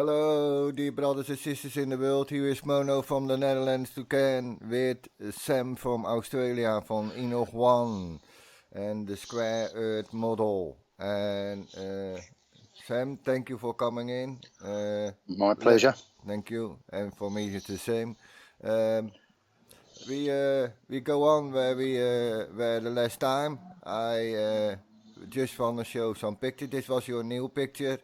Hello, dear brothers and sisters in the world. Here is Mono from the Netherlands to Ken with Sam from Australia from Enoch 1 and the Square Earth model. And Sam, thank you for coming in. My pleasure. Thank you, and for me it's the same. Um, we go on where we where the last time. I just want to show some picture. This was your new picture.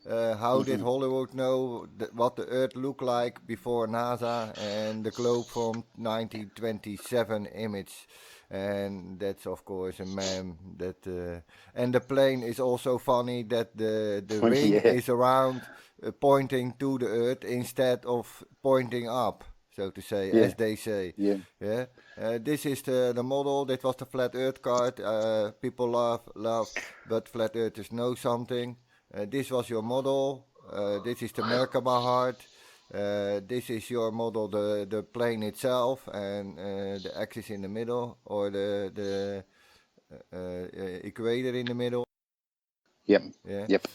How did hmm Hollywood know what the Earth looked like before NASA and the globe from 1927 image? And that's of course a meme. And the plane is also funny that the wing Yeah, is around pointing to the Earth instead of pointing up, so to say, as yeah, they say. yeah. Yeah. This is the model. That was the flat Earth card. People love, but flat earthers know something. This was your model. This is the Merkaba heart. This is your model, the plane itself, and the axis in the middle, or the equator in the middle. Yep, Yeah. yep.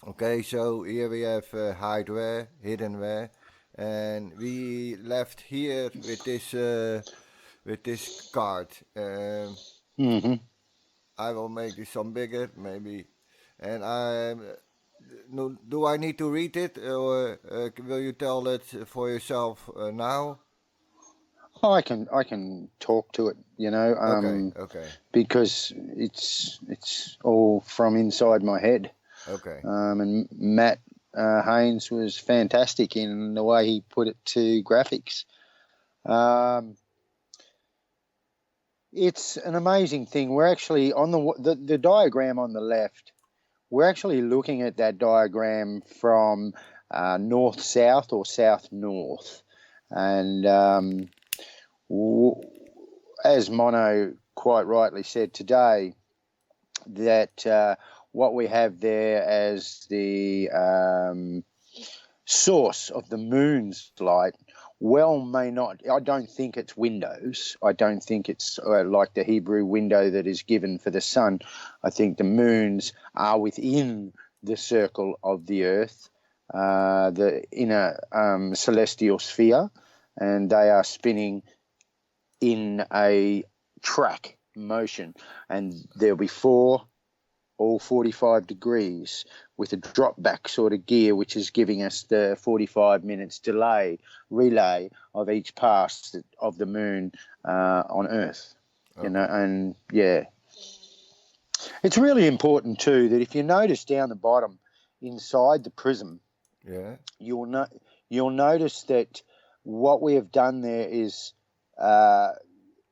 Okay, so here we have hardware, hiddenware, and we left here with this card. hmm I will make this some bigger, maybe. And I no, do I need to read it, or will you tell it for yourself now? I can talk to it, Okay, okay, because it's all from inside my head. okay. And Matt Haynes was fantastic in the way he put it to graphics. Um, it's an amazing thing. We're actually on the diagram on the left. We're actually looking at that diagram from north-south or south-north. And as Mono quite rightly said today, that what we have there as the source of the moon's light may not, I don't think it's windows. I don't think it's like the Hebrew window that is given for the sun. I think the moons are within the circle of the earth, the inner celestial sphere, and they are spinning in a track motion, and there'll be four, all 45 degrees, with a drop back sort of gear, which is giving us the 45 minutes relay of each pass of the moon on Earth. Okay. And yeah, it's really important too that if you notice down the bottom inside the prism, Yeah. you'll notice that what we have done there is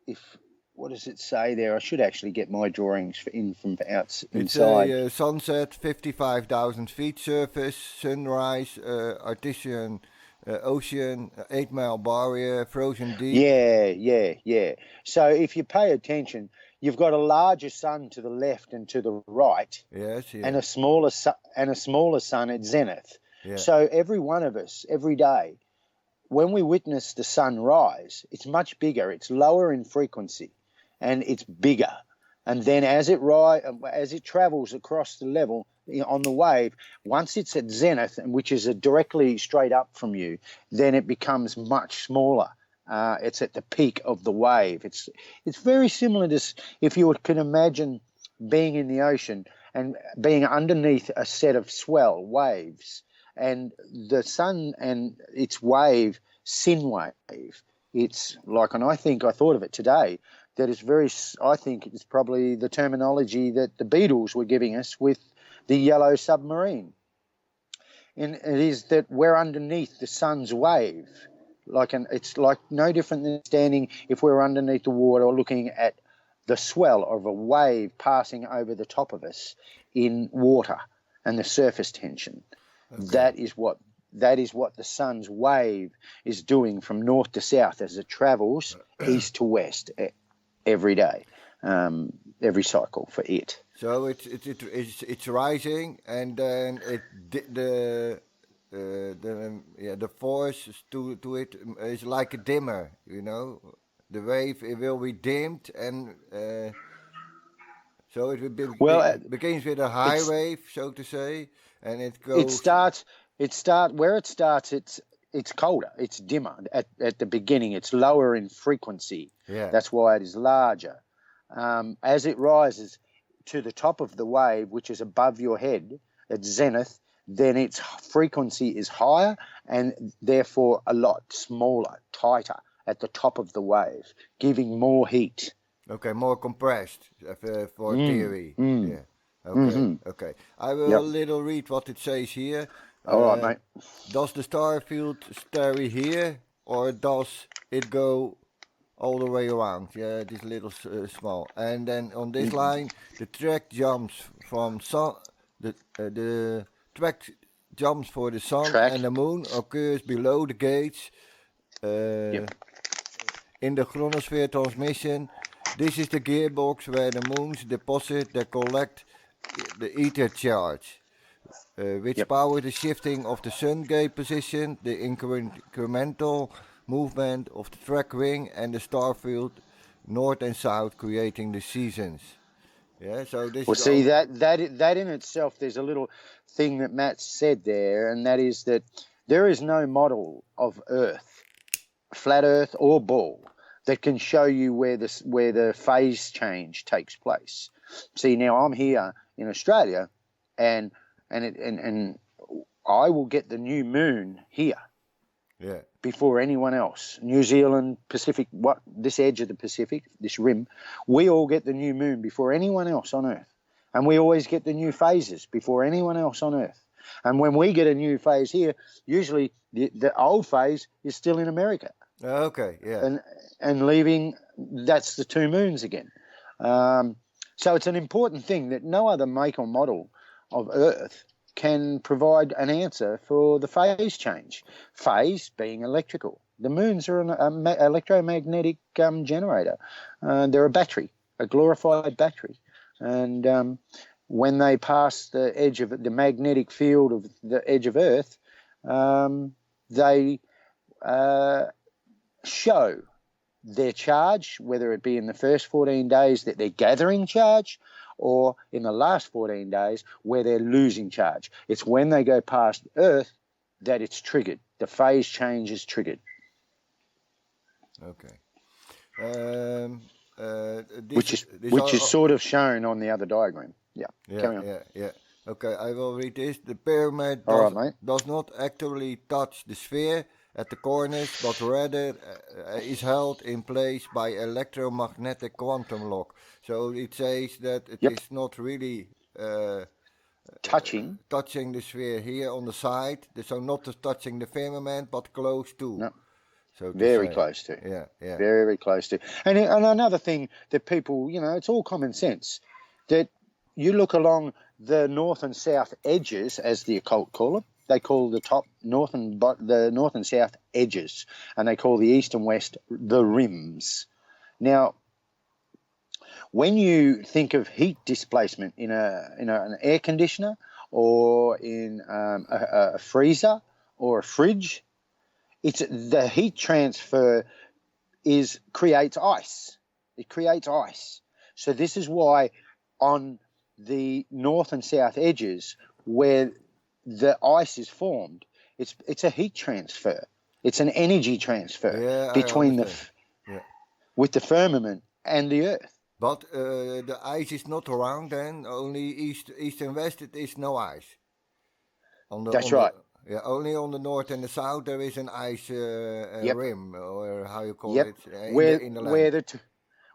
if what does it say there? I should actually get my drawings from It's inside. a sunset, 55,000 feet surface, sunrise, artesian ocean, 8 mile barrier, frozen deep. Yeah. So if you pay attention, you've got a larger sun to the left and to the right, Yes, and yeah, a smaller sun at zenith. yeah. So every one of us, every day, when we witness the sun rise, it's much bigger. It's lower in frequency, and it's bigger. And then as it travels across the level on the wave, once it's at zenith, which is directly straight up from you, then it becomes much smaller. It's at the peak of the wave. It's very similar to if you can imagine being in the ocean and being underneath a set of swell waves, and the sun and its wave, sin wave. It's like, and I thought of it today, that is very, I think it's probably the terminology that the Beatles were giving us with the yellow submarine. And it is that we're underneath the sun's wave. It's like no different than standing, if we're underneath the water, or looking at the swell of a wave passing over the top of us in water and the surface tension. Okay. That is what the sun's wave is doing from north to south as it travels east to west every day, every cycle for it. So it's rising, and then the force to it is like a dimmer, you know. The wave, it will be dimmed, and so it will Well, begins with a high it's wave, so to say, and it it goes. starts. Where it starts. It's colder. It's dimmer at the beginning. It's lower in frequency. Yeah. That's why it is larger. As it rises to the top of the wave, which is above your head at zenith, then its frequency is higher and therefore a lot smaller, tighter at the top of the wave, giving more heat. Okay, more compressed for theory. Yeah. Mm-hmm. Okay. I will Yep. little read what it says here. All right, mate. Does the star field stay here, or does it go all the way around? Yeah, this little small. And then on this line, the track jumps from sun. The track jumps for the sun and the moon occurs below the gates. In the chronosphere transmission, this is the gearbox where the moons deposit they collect the ether charge, which powers the shifting of the sun gate position, the incremental movement of the track ring and the star field north and south, creating the seasons. Yeah, so this. Well, see that in itself, there's a little thing that Matt said there, and that is that there is no model of Earth, flat Earth or ball, that can show you where the phase change takes place. See, now I'm here in Australia, and I will get the new moon here. Yeah. Before anyone else. New Zealand, Pacific, this edge of the Pacific, this rim, we all get the new moon before anyone else on Earth. And we always get the new phases before anyone else on Earth. And when we get a new phase here, usually the old phase is still in America. Okay, yeah. And leaving, that's the two moons again. So it's an important thing that no other make or model of Earth can provide an answer for the phase change. Phase being electrical. The moons are an electromagnetic generator. They're a battery, a glorified battery. And when they pass the edge of the magnetic field of the edge of Earth, they show their charge, whether it be in the first 14 days that they're gathering charge, or in the last 14 days where they're losing charge. It's when they go past Earth that it's triggered. The phase change is triggered. Okay. Which is sort of shown on the other diagram. Yeah. Carry on. Yeah. Okay, I will read this. The pyramid does not actually touch the sphere at the corners, but rather is held in place by electromagnetic quantum lock. So it says that it is not really touching the sphere here on the side. So not touching the firmament, but close to. No. So very close to. Yeah. Very, very close to. And another thing that people, it's all common sense, that you look along the north and south edges, as the occult call them. They call the top the north and south edges, and they call the east and west the rims. Now, when you think of heat displacement in an air conditioner or in a freezer or a fridge, it's the heat transfer creates ice. It creates ice. So this is why on the north and south edges where the ice is formed, it's a heat transfer. It's an energy transfer between with the firmament and the Earth. But the ice is not around then. Only east and west it is no ice. That's right. Only on the north and the south there is an ice rim, or how you call it. In the land.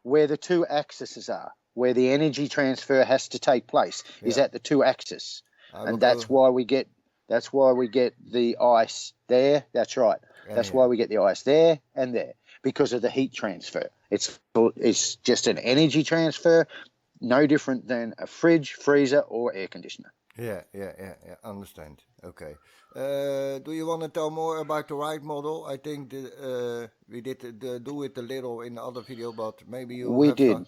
Where the two axes are, where the energy transfer has to take place, is at the two axes. And that's why we get the ice there. That's right. That's why we get the ice there and there, because of the heat transfer. It's just an energy transfer, no different than a fridge, freezer, or air conditioner. Yeah. Understand. Okay. Do you want to tell more about the right model? I think we did do it a little in the other video, but maybe we did.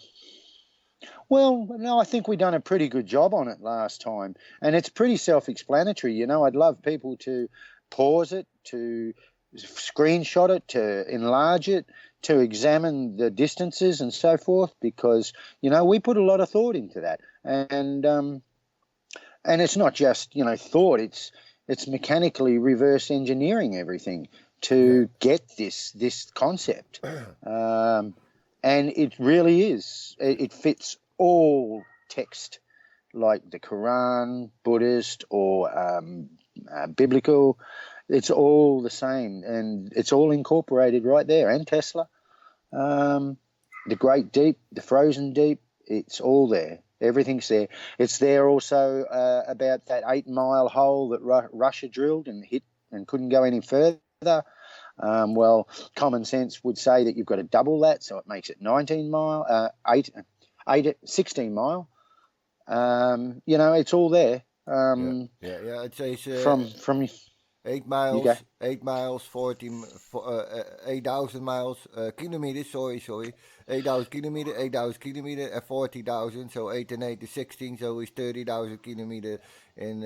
Well, no, I think we done a pretty good job on it last time, and it's pretty self-explanatory. I'd love people to pause it, to screenshot it, to enlarge it, to examine the distances and so forth, because we put a lot of thought into that, and it's not just thought. It's mechanically reverse engineering everything to get this concept, and it really is. It fits all text, like the Quran, Buddhist, or biblical. It's all the same, and it's all incorporated right there. And Tesla, the Great Deep, the Frozen Deep, it's all there. Everything's there. It's there also about that 8-mile hole that Russia drilled and hit and couldn't go any further. Well, common sense would say that you've got to double that, so it makes it 16 mile. You know, it's all there. It says From 8 miles, 8,000 miles, kilometers, sorry. 8,000 kilometers, 8,000 kilometers, and 40,000, so 8 and 8 is 16, so it's 30,000 kilometers in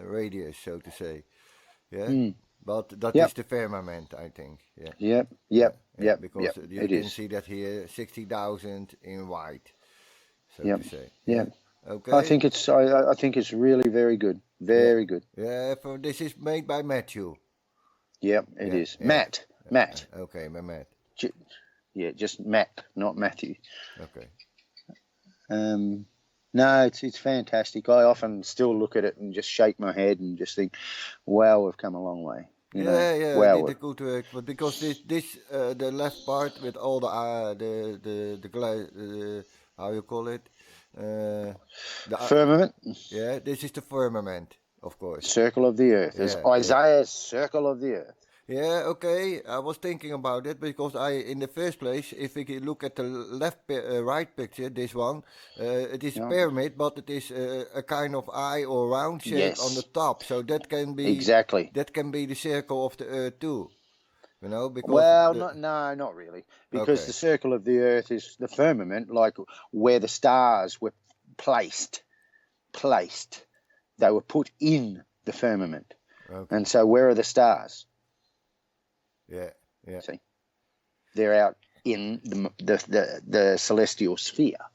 radius, so to say. Yeah? But that is the firmament, I think. Yeah. Yep. Because you can see that here, 60,000 in white, so to say. Yeah. Okay. I think it's really very good. Very good. Yeah, this is made by Matthew. Yep, it is. Yeah. Matt. Okay, my Matt. Just Matt, not Matthew. Okay. No, it's fantastic. I often still look at it and just shake my head and just think, wow, we've come a long way. Wow. Did good work, but because this the left part with all the how you call it, the firmament. Yeah, this is the firmament, of course. Circle of the earth. It's Isaiah's circle of the earth. Yeah, okay. I was thinking about it because in the first place, if we look at the right picture, this one, it is a pyramid, but it is a kind of eye or round shape on the top. So that can be that can be the circle of the earth too. You know, because not really, because the circle of the earth is the firmament, like where the stars were placed. They were put in the firmament, and so where are the stars? Yeah. See, they're out in the celestial sphere,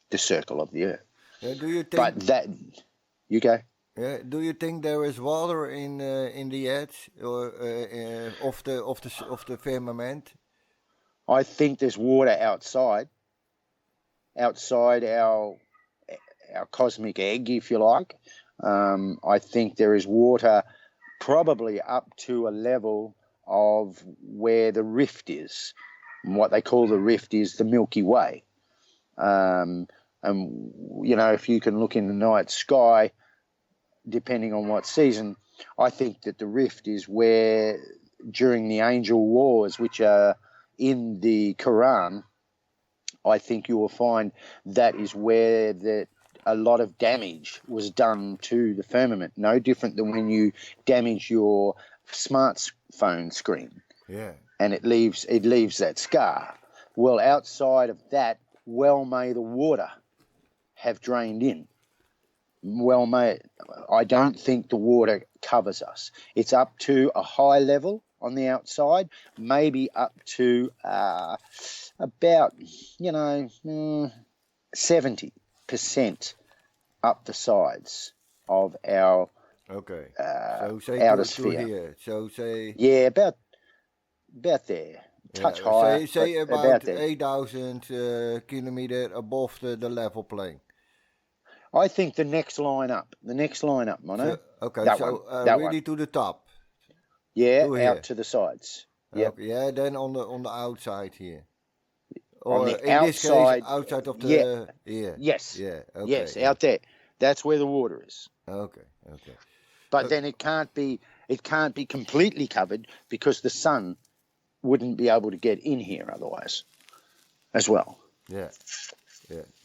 the circle of the earth. Do you think? But you go. Yeah. Do you think there is water in the edge or of the firmament? I think there's water outside our cosmic egg, if you like. I think there is water probably up to a level of where the rift is. And what they call the rift is the Milky Way. And, you know, if you can look in the night sky, depending on what season, I think that the rift is where during the angel wars, which are in the Quran, I think you will find that is where a lot of damage was done to the firmament. No different than when you damage your smartphone screen. Yeah. And it leaves that scar. Well, outside of that, well may the water have drained in. Well may I don't think the water covers us. It's up to a high level on the outside, maybe up to about 70% up the sides of our so say outer to sphere. Here. So say about there. Touch higher. Say about there. 8,000 kilometers above the level plane. I think the next line up, Mono. That really one. To the top. Yeah, out to the sides. Yep. Yeah, then on the outside here. Or on the in outside, this case, outside of the Yes. Yeah. Okay. Yes, out there. That's where the water is. Okay. But then it can't be completely covered because the sun wouldn't be able to get in here otherwise, as well. Yeah.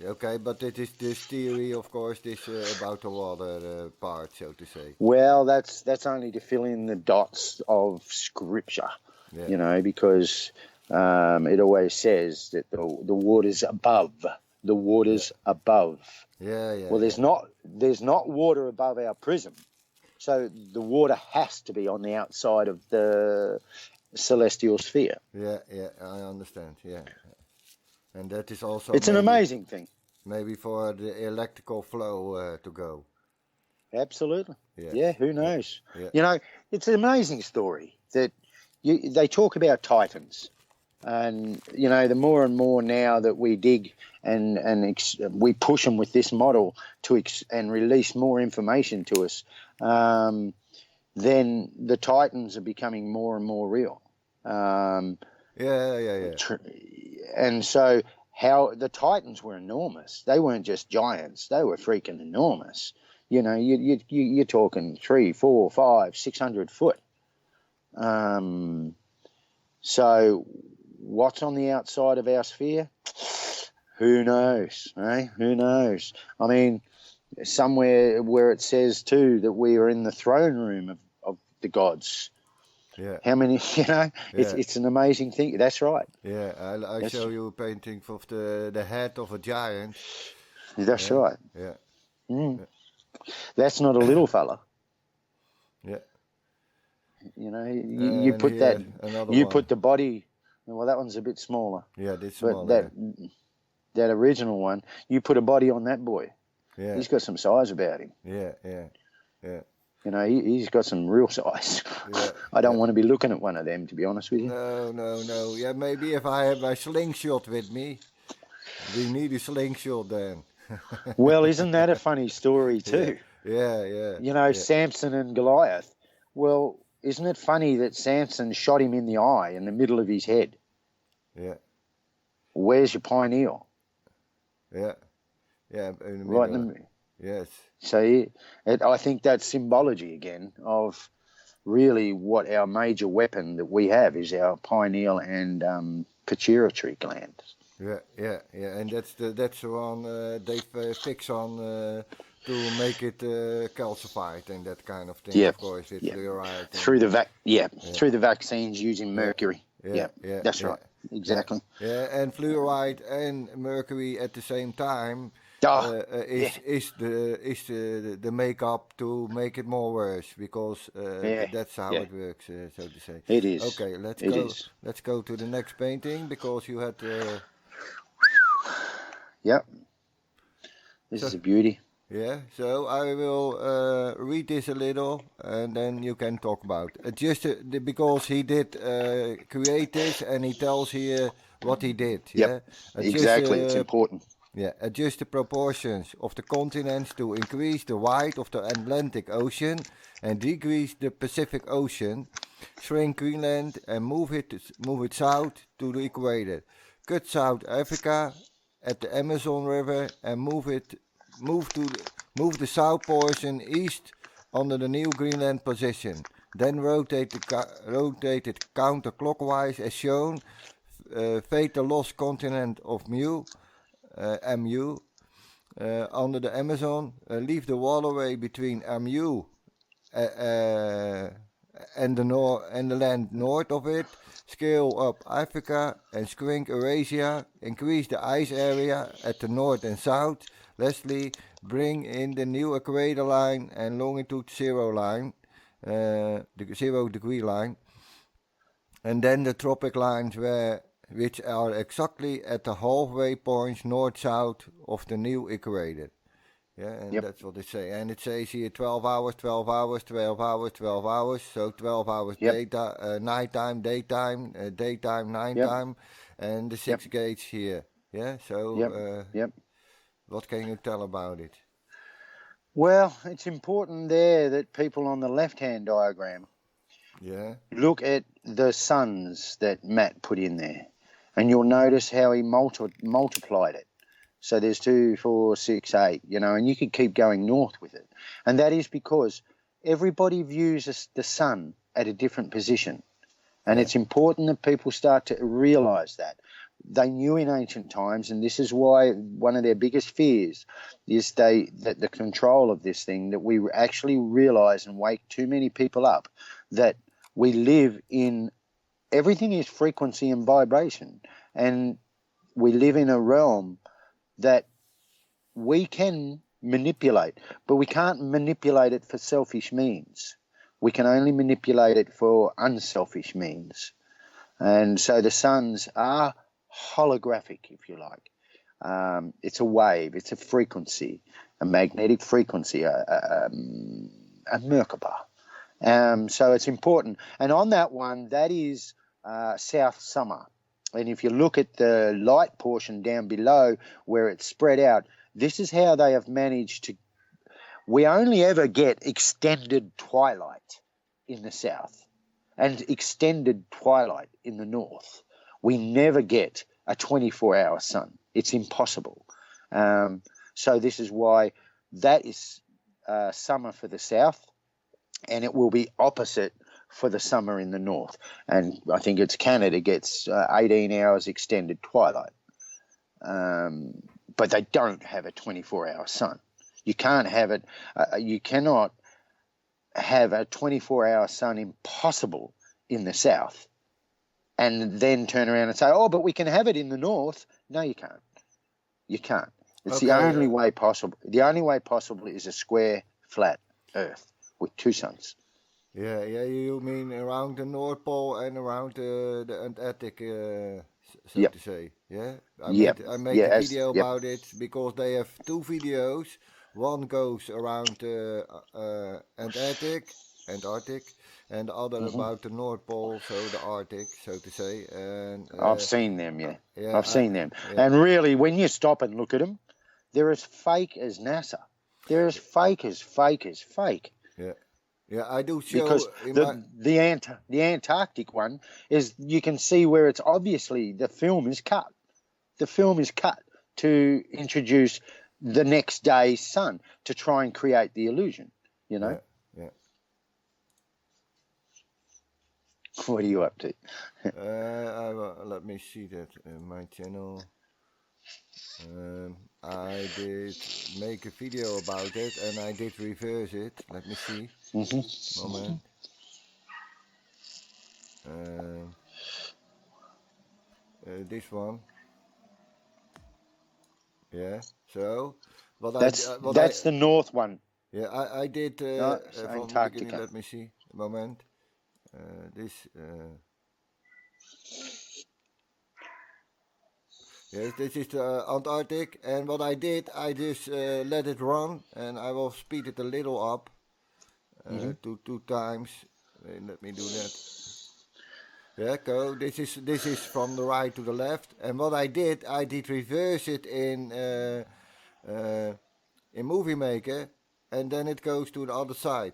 Okay, but it is this theory, of course, this about the water part, so to say. Well, that's only to fill in the dots of scripture, because it always says that the water's above. The water's above. Yeah. Well, there's not water above our prism, so the water has to be on the outside of the celestial sphere. Yeah, I understand. Yeah. And that is also... It's an amazing thing. Maybe for the electrical flow to go. Absolutely. Yes. Yeah, who knows? Yeah. You know, it's an amazing story that they talk about titans. And, you know, the more and more now that we dig and we push them with this model and release more information to us, then the titans are becoming more and more real. Yeah. And so how the titans were enormous. They weren't just giants. They were freaking enormous. You know, you're talking 3, 4, 5, 600 foot. So what's on the outside of our sphere? Who knows, eh? Who knows? I mean, somewhere where it says too that we are in the throne room of the gods. Yeah. How many, you know, Yeah. it's an amazing thing. That's right. Yeah, I show you a painting of the head of a giant. That's right. Yeah. That's not a little fella. Yeah. You know, you put that, you put the body, well, that one's a bit smaller. Yeah, this but smaller. That original one, you put a body on that boy. Yeah. He's got some size about him. Yeah. You know, he's got some real size. Yeah. I don't want to be looking at one of them, to be honest with you. No. Yeah, maybe if I have my slingshot with me, we need a slingshot then. Well, isn't that a funny story too? Yeah. You know, Samson and Goliath. Well, isn't it funny that Samson shot him in the eye, in the middle of his head? Yeah. Where's your pineal? Yeah. Yeah. In the right middle. in the middle. Yes. So I think that's symbology again of really what our major weapon that we have is our pineal and pituitary glands. Yeah, and that's the one they fix on to make it calcified and that kind of thing. Yeah, of course, it's fluoride. Through the vaccines using mercury. Yeah, that's right. Exactly. Yeah, and fluoride and mercury at the same time is the makeup to make it more worse because that's how it works, so to say. It is. Okay, let's go to the next painting because you had. Yep. This is a beauty. Yeah, so I will read this a little and then you can talk about it. Just because he did create this and he tells here what he did. Yeah, exactly. It's important. Yeah, adjust the proportions of the continents to increase the width of the Atlantic Ocean and decrease the Pacific Ocean. Shrink Greenland and move it south to the equator. Cut South Africa at the Amazon River and move the south portion east under the new Greenland position. Then rotate it counterclockwise as shown. Fade the lost continent of MU under the Amazon. Leave the waterway between MU and the land north of it. Scale up Africa and shrink Eurasia. Increase the ice area at the north and south. Lastly, bring in the new equator line and longitude 0 line, the 0 degree line, and then the tropic lines which are exactly at the halfway points north-south of the new equator. Yeah, and that's what they say. And it says here 12 hours, 12 hours, 12 hours, 12 hours. So 12 hours nighttime, daytime, daytime, nighttime, and the 6 gates here. Yeah, so what can you tell about it? Well, it's important there that people on the left-hand diagram look at the suns that Matt put in there. And you'll notice how he multiplied it. So there's 2, 4, 6, 8, you know, and you could keep going north with it. And that is because everybody views the sun at a different position. And it's important that people start to realize that. They knew in ancient times, and this is why one of their biggest fears is that the control of this thing, that we actually realize and wake too many people up, that we live in, everything is frequency and vibration. And we live in a realm that we can manipulate, but we can't manipulate it for selfish means. We can only manipulate it for unselfish means. And so the suns are holographic, if you like. It's a wave. It's a frequency, a magnetic frequency, a Merkaba. So it's important. And on that one, that is South Summer. And if you look at the light portion down below where it's spread out, this is how they have managed to. We only ever get extended twilight in the south and extended twilight in the north. We never get a 24-hour sun. It's impossible. So this is why that is summer for the south, and it will be opposite for the summer in the north. And I think it's Canada gets 18 hours extended twilight. But they don't have a 24-hour sun. You can't have it. You cannot have a 24-hour sun, impossible, in the south, and then turn around and say, oh, but we can have it in the north. No, you can't. You can't. It's the only way possible. The only way possible is a square, flat Earth with two suns. Yeah, you mean around the North Pole and around the Antarctic, so to say. Yeah, I made a video about it because they have two videos. One goes around Antarctic, and the other about the North Pole, so the Arctic, so to say. And I've seen them, I've seen them. Yeah. And really, when you stop and look at them, they're as fake as NASA. They're as fake as fake as fake. Yeah. Yeah, I do show because the Antarctic one is, you can see where it's obviously the film is cut. The film is cut to introduce the next day's sun to try and create the illusion. You know. Yeah. What are you up to? Let me see that in my channel. I did make a video about it, and I did reverse it. Let me see. Moment. This one. Yeah. So, that's the north one. Yeah, I did no, from the beginning. Let me see. A moment. This. Yes, this is the Antarctic, and what I did, I just let it run, and I will speed it a little up, two times. Let me do that. Yeah, go. This is from the right to the left, and what I did reverse it in Movie Maker, and then it goes to the other side.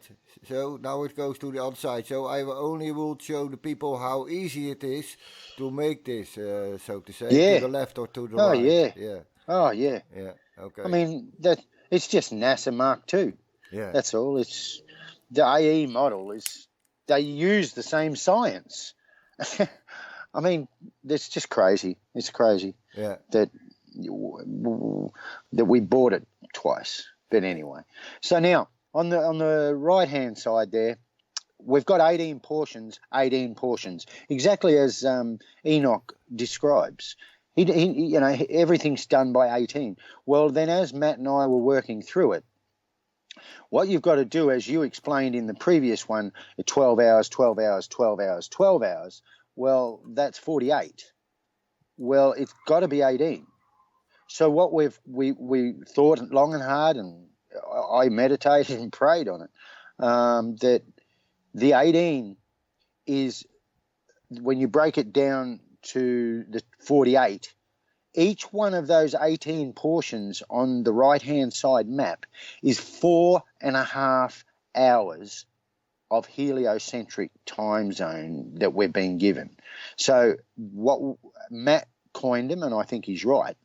So now it goes to the other side. So I only will show the people how easy it is to make this, so to say, to the left or to the right. Oh yeah. Yeah. Okay. I mean that it's just NASA Mark II. Yeah. That's all. It's the AE model is. They use the same science. I mean, it's just crazy. It's crazy. Yeah. That we bought it twice. But anyway, so now on the right hand side there, we've got 18 portions, exactly as Enoch describes. He everything's done by 18. Well, then as Matt and I were working through it, what you've got to do, as you explained in the previous one, 12 hours, 12 hours, 12 hours, 12 hours. Well, that's 48. Well, it's got to be 18. So what we thought long and hard, and I meditated and prayed on it, that the 18 is, when you break it down to the 48, each one of those 18 portions on the right-hand side map is 4.5 hours of heliocentric time zone that we're being given. So what Matt coined him, and I think he's right,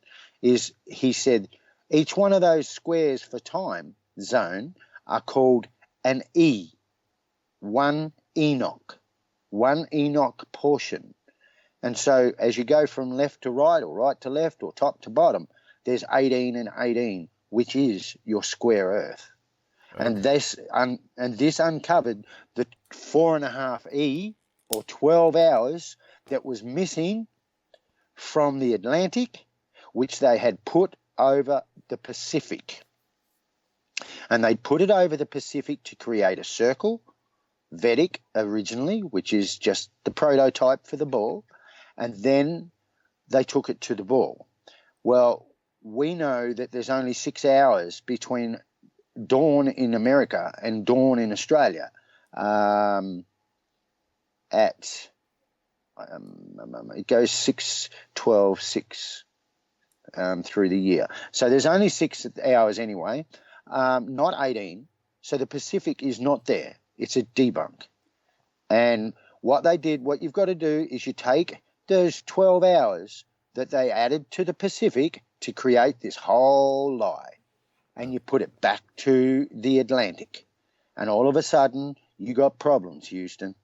is he said each one of those squares for time zone are called an E, one Enoch portion. And so as you go from left to right or right to left or top to bottom, there's 18 and 18, which is your square Earth. Okay. And this uncovered the 4.5 E, or 12 hours, that was missing from the Atlantic, which they had put over the Pacific. And they put it over the Pacific to create a circle, Vedic originally, which is just the prototype for the ball, and then they took it to the ball. Well, we know that there's only 6 hours between dawn in America and dawn in Australia. It goes 6, 12, 6 through the year. So there's only 6 hours anyway, not 18. So the Pacific is not there. It's a debunk. And what you've got to do is you take those 12 hours that they added to the Pacific to create this whole lie, and you put it back to the Atlantic. And all of a sudden, you got problems, Houston,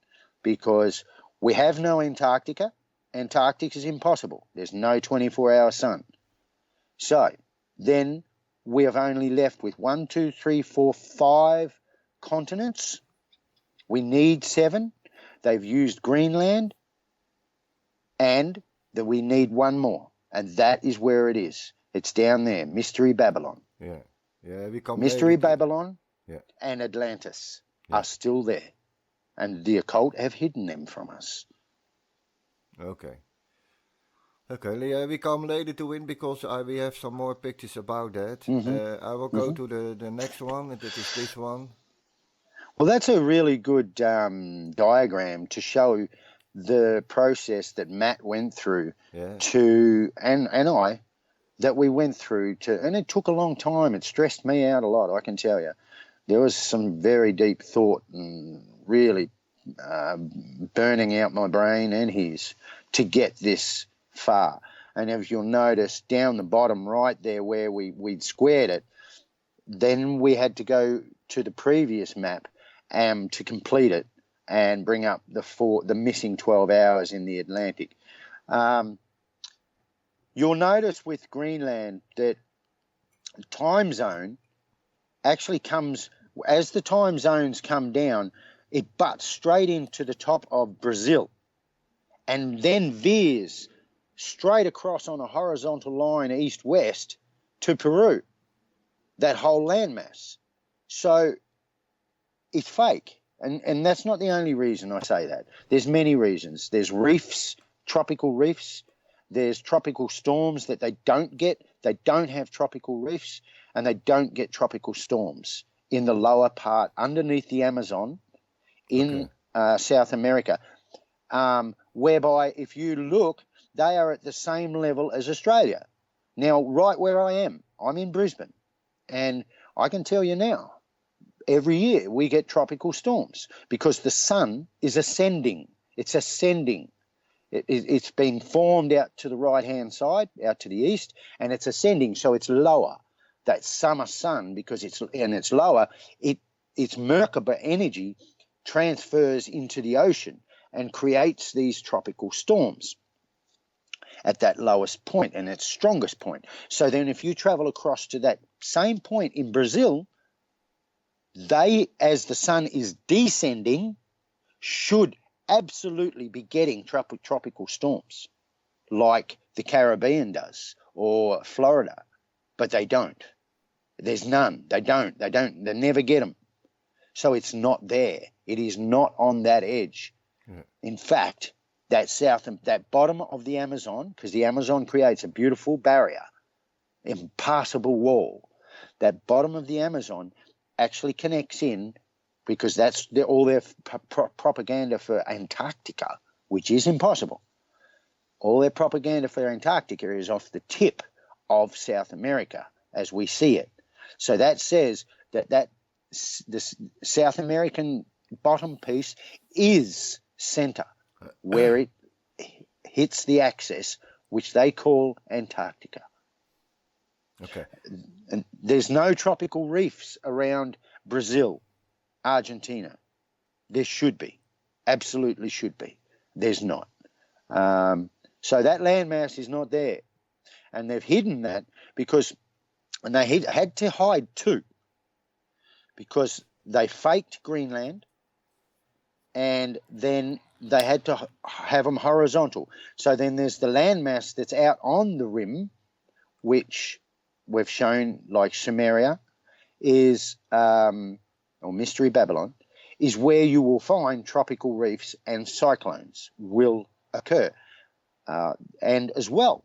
because we have no Antarctica. Antarctica is impossible. There's no 24-hour sun. So then we have only left with 1, 2, 3, 4, 5 continents. We need 7. They've used Greenland, and that we need 1 more, and that is where it is. It's down there, Mystery Babylon. Yeah, we come Mystery Babylon yeah. and Atlantis are still there, and the occult have hidden them from us. Okay. Okay, we come later to win because we have some more pictures about that. Mm-hmm. I will go to the next one, and that is this one. Well, that's a really good diagram to show the process that Matt went through and I, that we went through and it took a long time. It stressed me out a lot, I can tell you. There was some very deep thought and really burning out my brain and his to get this far. And as you'll notice down the bottom right there where we'd squared it, then we had to go to the previous map to complete it and bring up the missing 12 hours in the Atlantic. You'll notice with Greenland that the time zone actually comes, as the time zones come down, it butts straight into the top of Brazil and then veers straight across on a horizontal line east-west to Peru, that whole landmass. So it's fake. And that's not the only reason I say that. There's many reasons. There's reefs, tropical reefs. There's tropical storms that they don't get. They don't have tropical reefs, and they don't get tropical storms in the lower part underneath the Amazon in South America, whereby if you look, they are at the same level as Australia. Now, right where I am, I'm in Brisbane, and I can tell you now, every year we get tropical storms because the sun is ascending. It's ascending. It's been formed out to the right-hand side, out to the east, and it's ascending, so it's lower. That summer sun, because it's lower, its Merkaba energy transfers into the ocean and creates these tropical storms at that lowest point and its strongest point. So then if you travel across to that same point in Brazil, they, as the sun is descending, should absolutely be getting tropical storms like the Caribbean does or Florida, but they don't. There's none. They don't. They never get them. So it's not there. It is not on that edge. Yeah. In fact, that bottom of the Amazon, because the Amazon creates a beautiful barrier, impassable wall, that bottom of the Amazon actually connects in, because that's all their propaganda for Antarctica, which is impossible. All their propaganda for Antarctica is off the tip of South America as we see it. So that says that the South American bottom piece is center, where it hits the axis, which they call Antarctica. Okay. And there's no tropical reefs around Brazil, Argentina. There should be. Absolutely should be. There's not. So that landmass is not there. And they've hidden that because, and they had to hide too, because they faked Greenland and then they had to have them horizontal. So then there's the landmass that's out on the rim, which we've shown, like Sumeria, is, or Mystery Babylon, is where you will find tropical reefs and cyclones will occur. And as well,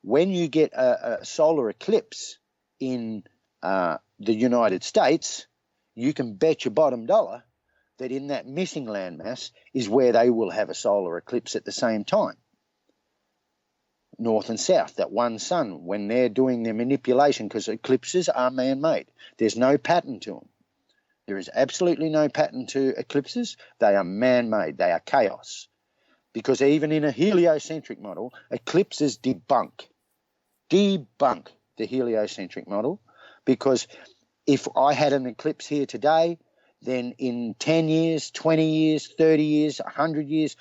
When you get a solar eclipse in the United States, you can bet your bottom dollar that in that missing landmass is where they will have a solar eclipse at the same time. North and south, that one sun, when they're doing their manipulation, because eclipses are man-made. There's no pattern to them. There is absolutely no pattern to eclipses. They are man-made. They are chaos. Because even in a heliocentric model, eclipses debunk the heliocentric model, because if I had an eclipse here today, then in 10 years, 20 years, 30 years, 100 years,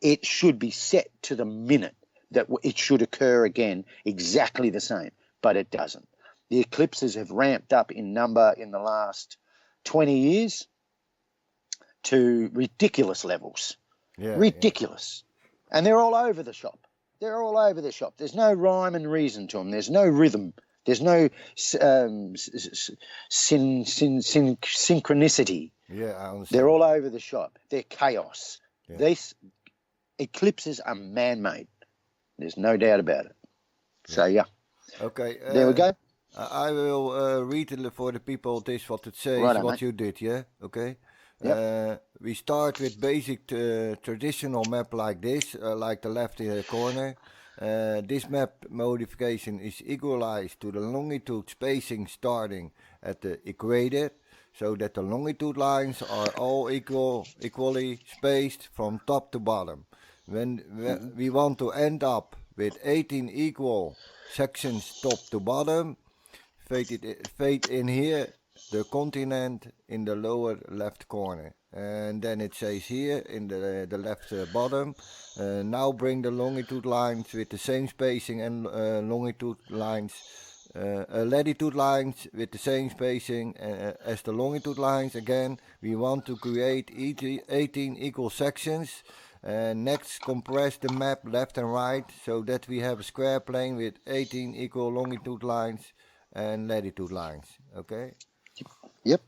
it should be set to the minute that it should occur again exactly the same, but it doesn't. The eclipses have ramped up in number in the last 20 years to ridiculous levels. Yeah, ridiculous. Yeah. And they're all over the shop. They're all over the shop. There's no rhyme and reason to them. There's no rhythm. There's no synchronicity. Yeah, I understand. They're all over the shop. They're chaos. Yeah. These eclipses are man-made. There's no doubt about it. Yeah. So, yeah. Okay. There we go. I will read it for the people. This what it says, Right on, what mate. you did, yeah? Okay. Yep. We start with basic traditional map like this, like the left corner. This map modification is equalized to the longitude spacing starting at the equator, so that the longitude lines are all equally spaced from top to bottom. When we want to end up with 18 equal sections top to bottom, fade in here the continent in the lower left corner, and then it says here in the left bottom, now bring the longitude lines with the same spacing and latitude lines with the same spacing as the longitude lines. Again, we want to create 18 equal sections. Next, compress the map left and right so that we have a square plane with 18 equal longitude lines and latitude lines. Okay? Yep.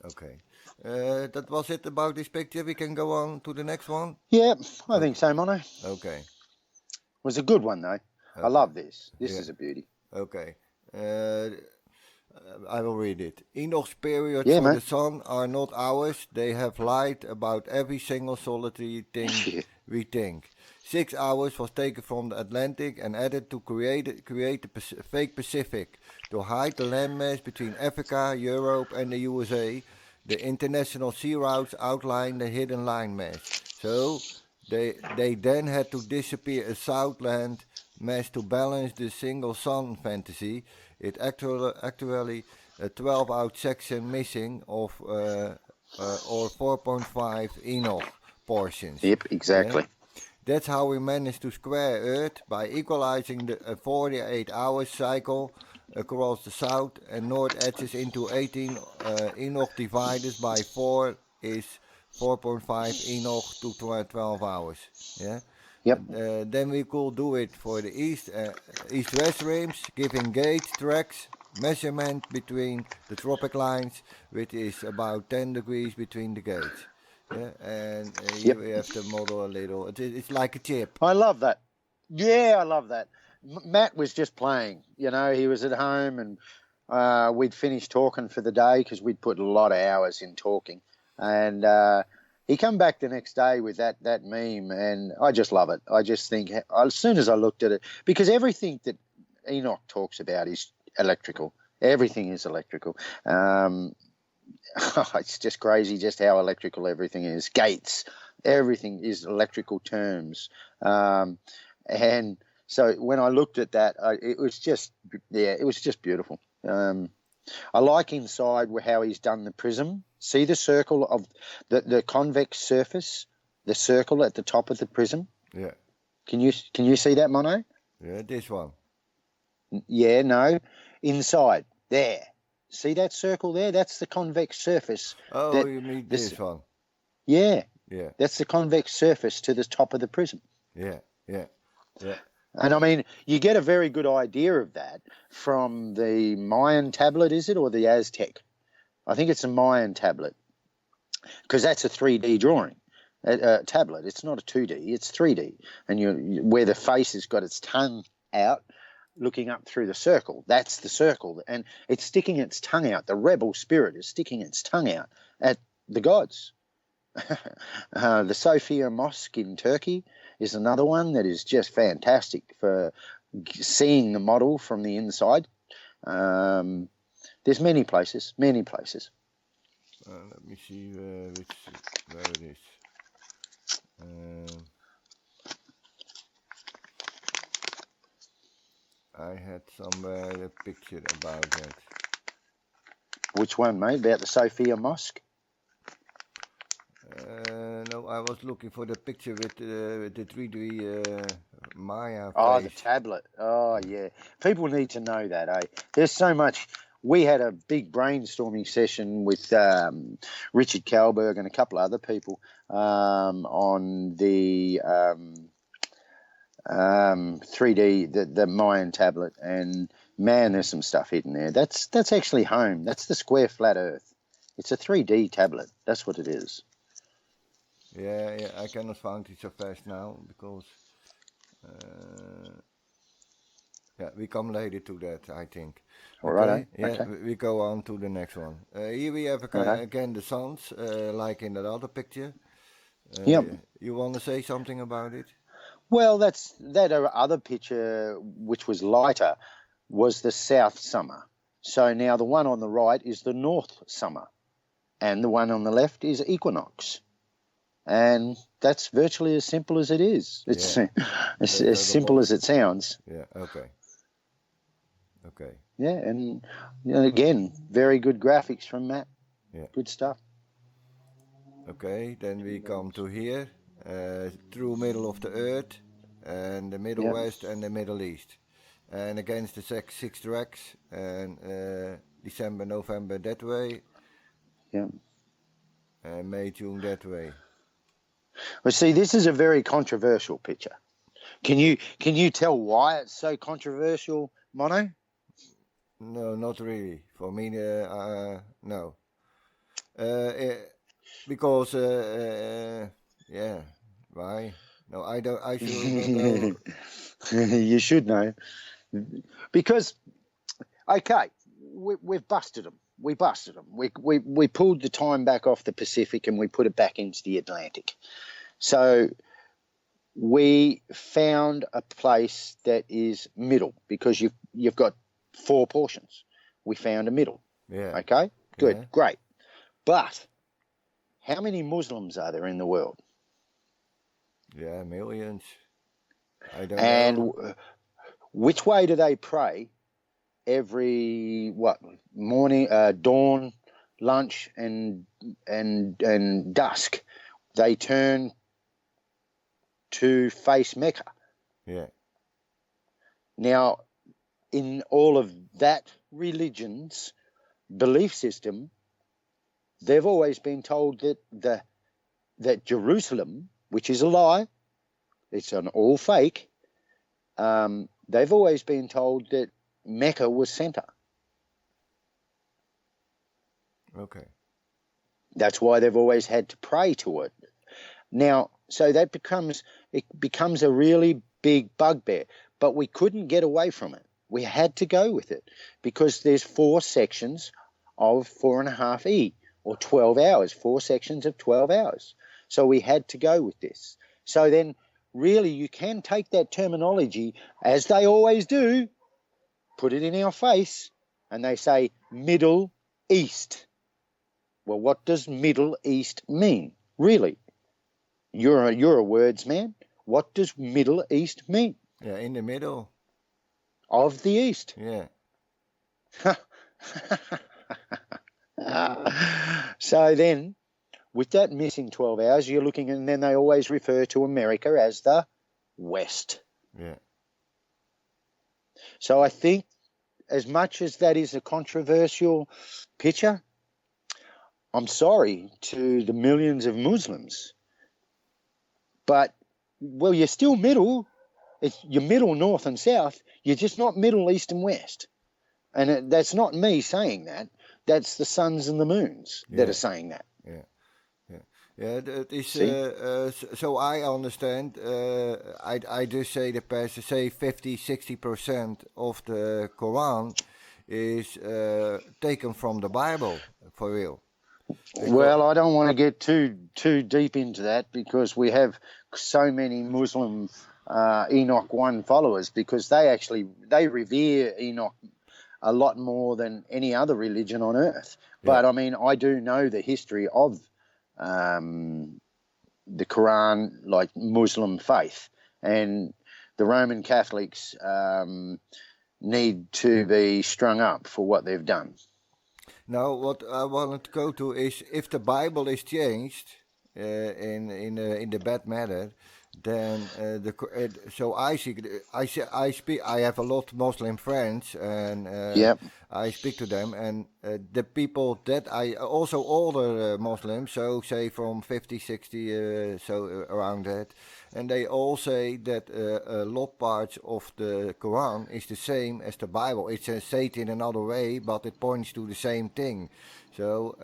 Okay. That was it about this picture. We can go on to the next one. Yeah, I think so, Mono. Okay. It was a good one, though. Okay. I love this. This Yeah. is a beauty. Okay. I will read it. Enoch's periods Yeah, for mate. the sun are not ours. They have light about every single solitary thing we think. 6 hours was taken from the Atlantic and added to create the fake Pacific, to hide the landmass between Africa, Europe and the USA. The international sea routes outline the hidden landmass. So they then had to disappear a southland mass to balance the single sun fantasy. It actually a 12-out section missing of or 4.5 Enoch portions. Yep, exactly. Yeah? That's how we managed to square Earth, by equalizing the 48-hour cycle across the south and north edges into 18 Enoch divided by 4 is 4.5 Enoch to 12 hours. Yeah. Yep. Then we could do it for the east-west rims, giving gauge tracks measurement between the tropic lines, which is about 10 degrees between the gauge. Yeah, and Yep. you have to model a little. It's like a chip. I love that. Yeah, I love that. Matt was just playing. You know, he was at home and we'd finished talking for the day because we'd put a lot of hours in talking. And he come back the next day with that meme, and I just love it. I just think, as soon as I looked at it, because everything that Enoch talks about is electrical. Everything is electrical. It's just crazy just how electrical everything is. Gates, everything is electrical terms. And so when I looked at that, it was just beautiful. I like inside how he's done the prism. See the circle of the convex surface, the circle at the top of the prism? Yeah. Can you see that, Mono? Yeah, this one. Yeah, no. Inside, there. See that circle there? That's the convex surface. Oh, you mean this one? Yeah. Yeah. That's the convex surface to the top of the prism. Yeah, yeah, yeah. And I mean, you get a very good idea of that from the Mayan tablet, is it, or the Aztec? I think it's a Mayan tablet, because that's a 3D drawing. tablet. It's not a 2D, it's 3D. And where the face has got its tongue out, looking up through the circle, that's the circle. And it's sticking its tongue out. The rebel spirit is sticking its tongue out at the gods. The Sophia Mosque in Turkey is another one that is just fantastic for seeing the model from the inside. There's many places. Let me see where it is. I had somewhere a picture about that. Which one, mate? About the Sophia Mosque? No, I was looking for the picture with the 3D Maya face. Oh, the tablet. Oh, yeah. People need to know that, eh? There's so much. We had a big brainstorming session with Richard Kalberg and a couple of other people on the 3D, the Mayan tablet, and man, there's some stuff hidden there. That's actually home. That's the square flat Earth. It's a 3D tablet. That's what it is. Yeah, I cannot find it so fast now because we come later to that, I think. All right. Yeah, okay. we go on to the next one. Here we have again the suns, like in that other picture. Yep. You want to say something about it? Well, that other picture, which was lighter, was the south summer. So now the one on the right is the north summer, and the one on the left is equinox. And that's virtually as simple as it is. It's as simple as it sounds. Yeah, okay. Yeah, and again, very good graphics from Matt. Yeah. Good stuff. Okay, then we come to here, through middle of the earth, and the Middle West and the Middle East. And against the six tracks, and December, November that way. Yeah. And May, June that way. Well, see, this is a very controversial picture. Can you tell why it's so controversial, Mono? No, not really. For me, no. Because, why? No, I don't. I should know. You should know. Because, okay, we've busted them. We busted them. We pulled the time back off the Pacific and we put it back into the Atlantic. So we found a place that is middle, because you've got 4 portions. We found a middle. Yeah. Okay? Good. Yeah. Great. But how many Muslims are there in the world? Yeah, millions. I don't know. And which way do they pray every morning, dawn, lunch, and dusk? They turn to face Mecca. Yeah. Now, in all of that religion's belief system, they've always been told that Jerusalem, which is a lie, it's an all fake, they've always been told that Mecca was center. Okay. That's why they've always had to pray to it. Now, so that becomes a really big bugbear, but we couldn't get away from it. We had to go with it because there's 4 sections of 4.5 E, or 12 hours, 4 sections of 12 hours. So we had to go with this. So then really you can take that terminology, as they always do, put it in our face, and they say Middle East. Well, what does Middle East mean? Really? You're a words man. What does Middle East mean? Yeah, in the middle. Of the East. Yeah. So then, with that missing 12 hours, you're looking, and then they always refer to America as the West. Yeah. So I think, as much as that is a controversial picture, I'm sorry to the millions of Muslims, but, well, you're still middle. You're middle, north and south. You're just not middle, east and west. And that's not me saying that. That's the suns and the moons that are saying that. Yeah. Yeah, that is. See? So I understand. I just say the passage say 50-60% of the Quran is taken from the Bible for real. Because Well, I don't want to get too deep into that because we have so many Muslim Enoch 1 followers, because they revere Enoch a lot more than any other religion on earth. yeah, But I mean, I do know the history of um, the Quran, like Muslim faith, and the Roman Catholics need to be strung up for what they've done. now what I wanted to go to is if the Bible is changed in the bad matter, then so I speak. I have a lot of Muslim friends, and Yep. I speak to them, and the people that I also older Muslims, so say from 50, 60, around that, and they all say that a lot parts of the Quran is the same as the Bible. It's said in another way, but it points to the same thing. So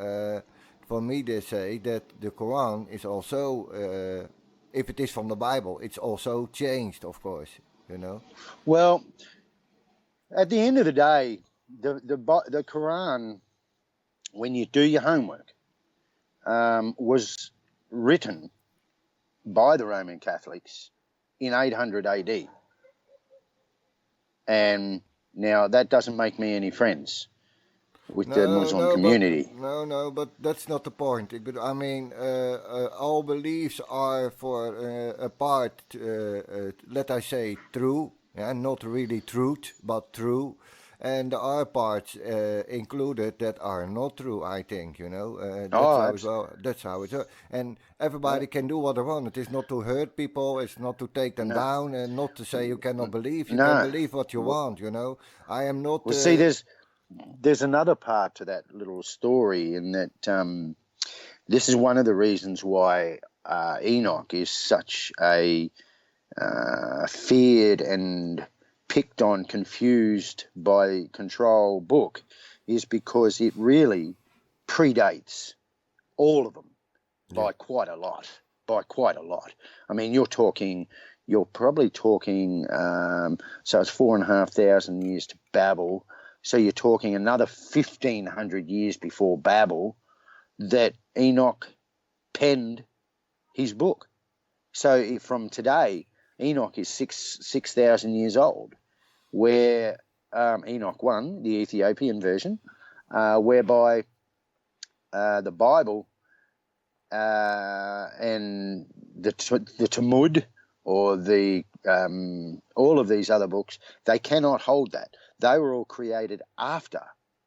for me, they say that the Quran is also, if it is from the Bible, it's also changed, of course. You know. Well, at the end of the day, the Quran, when you do your homework, was written by the Roman Catholics in 800 AD. And now that doesn't make me any friends with the No, Muslim no, but community. no, but that's not the point. I mean, all beliefs are for a part, let I say, true, yeah, not really truth, but true, and there are parts included that are not true. I think that's Oh, how it well. That's how it's. And everybody can do what they want. It is not to hurt people. It's not to take them no, down, and not to say you cannot believe. You can no. believe what you want. I am not. Well, see, there's another part to that little story, in that this is one of the reasons why Enoch is such a feared and picked on, confused by control book, is because it really predates all of them Yeah. by quite a lot. By quite a lot. I mean, you're probably talking, so it's 4,500 years to Babel. So you're talking another 1,500 years before Babel that Enoch penned his book. So from today, Enoch is 6,000 years old, where Enoch 1, the Ethiopian version, whereby the Bible and the Talmud, or the all of these other books, they cannot hold that. They were all created after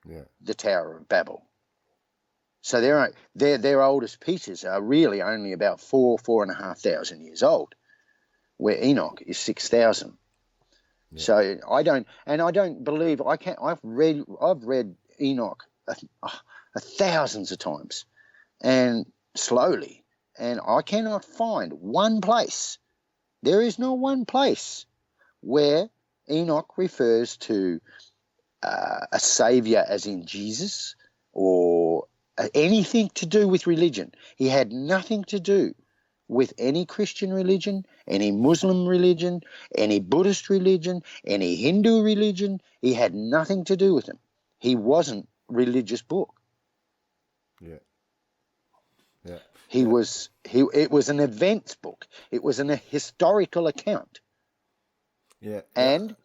Yeah. the Tower of Babel. So their oldest pieces are really only about 4,500 years old, where Enoch is 6,000. Yeah. So I don't believe I can. I've read Enoch thousands of times, and slowly, and I cannot find one place. There is no one place where Enoch refers to a savior, as in Jesus, or anything to do with religion. He had nothing to do with any Christian religion, any Muslim religion, any Buddhist religion, any Hindu religion. He had nothing to do with them. He wasn't a religious book. Yeah. Yeah. It was an events book. It was a historical account. Yeah. Yeah. And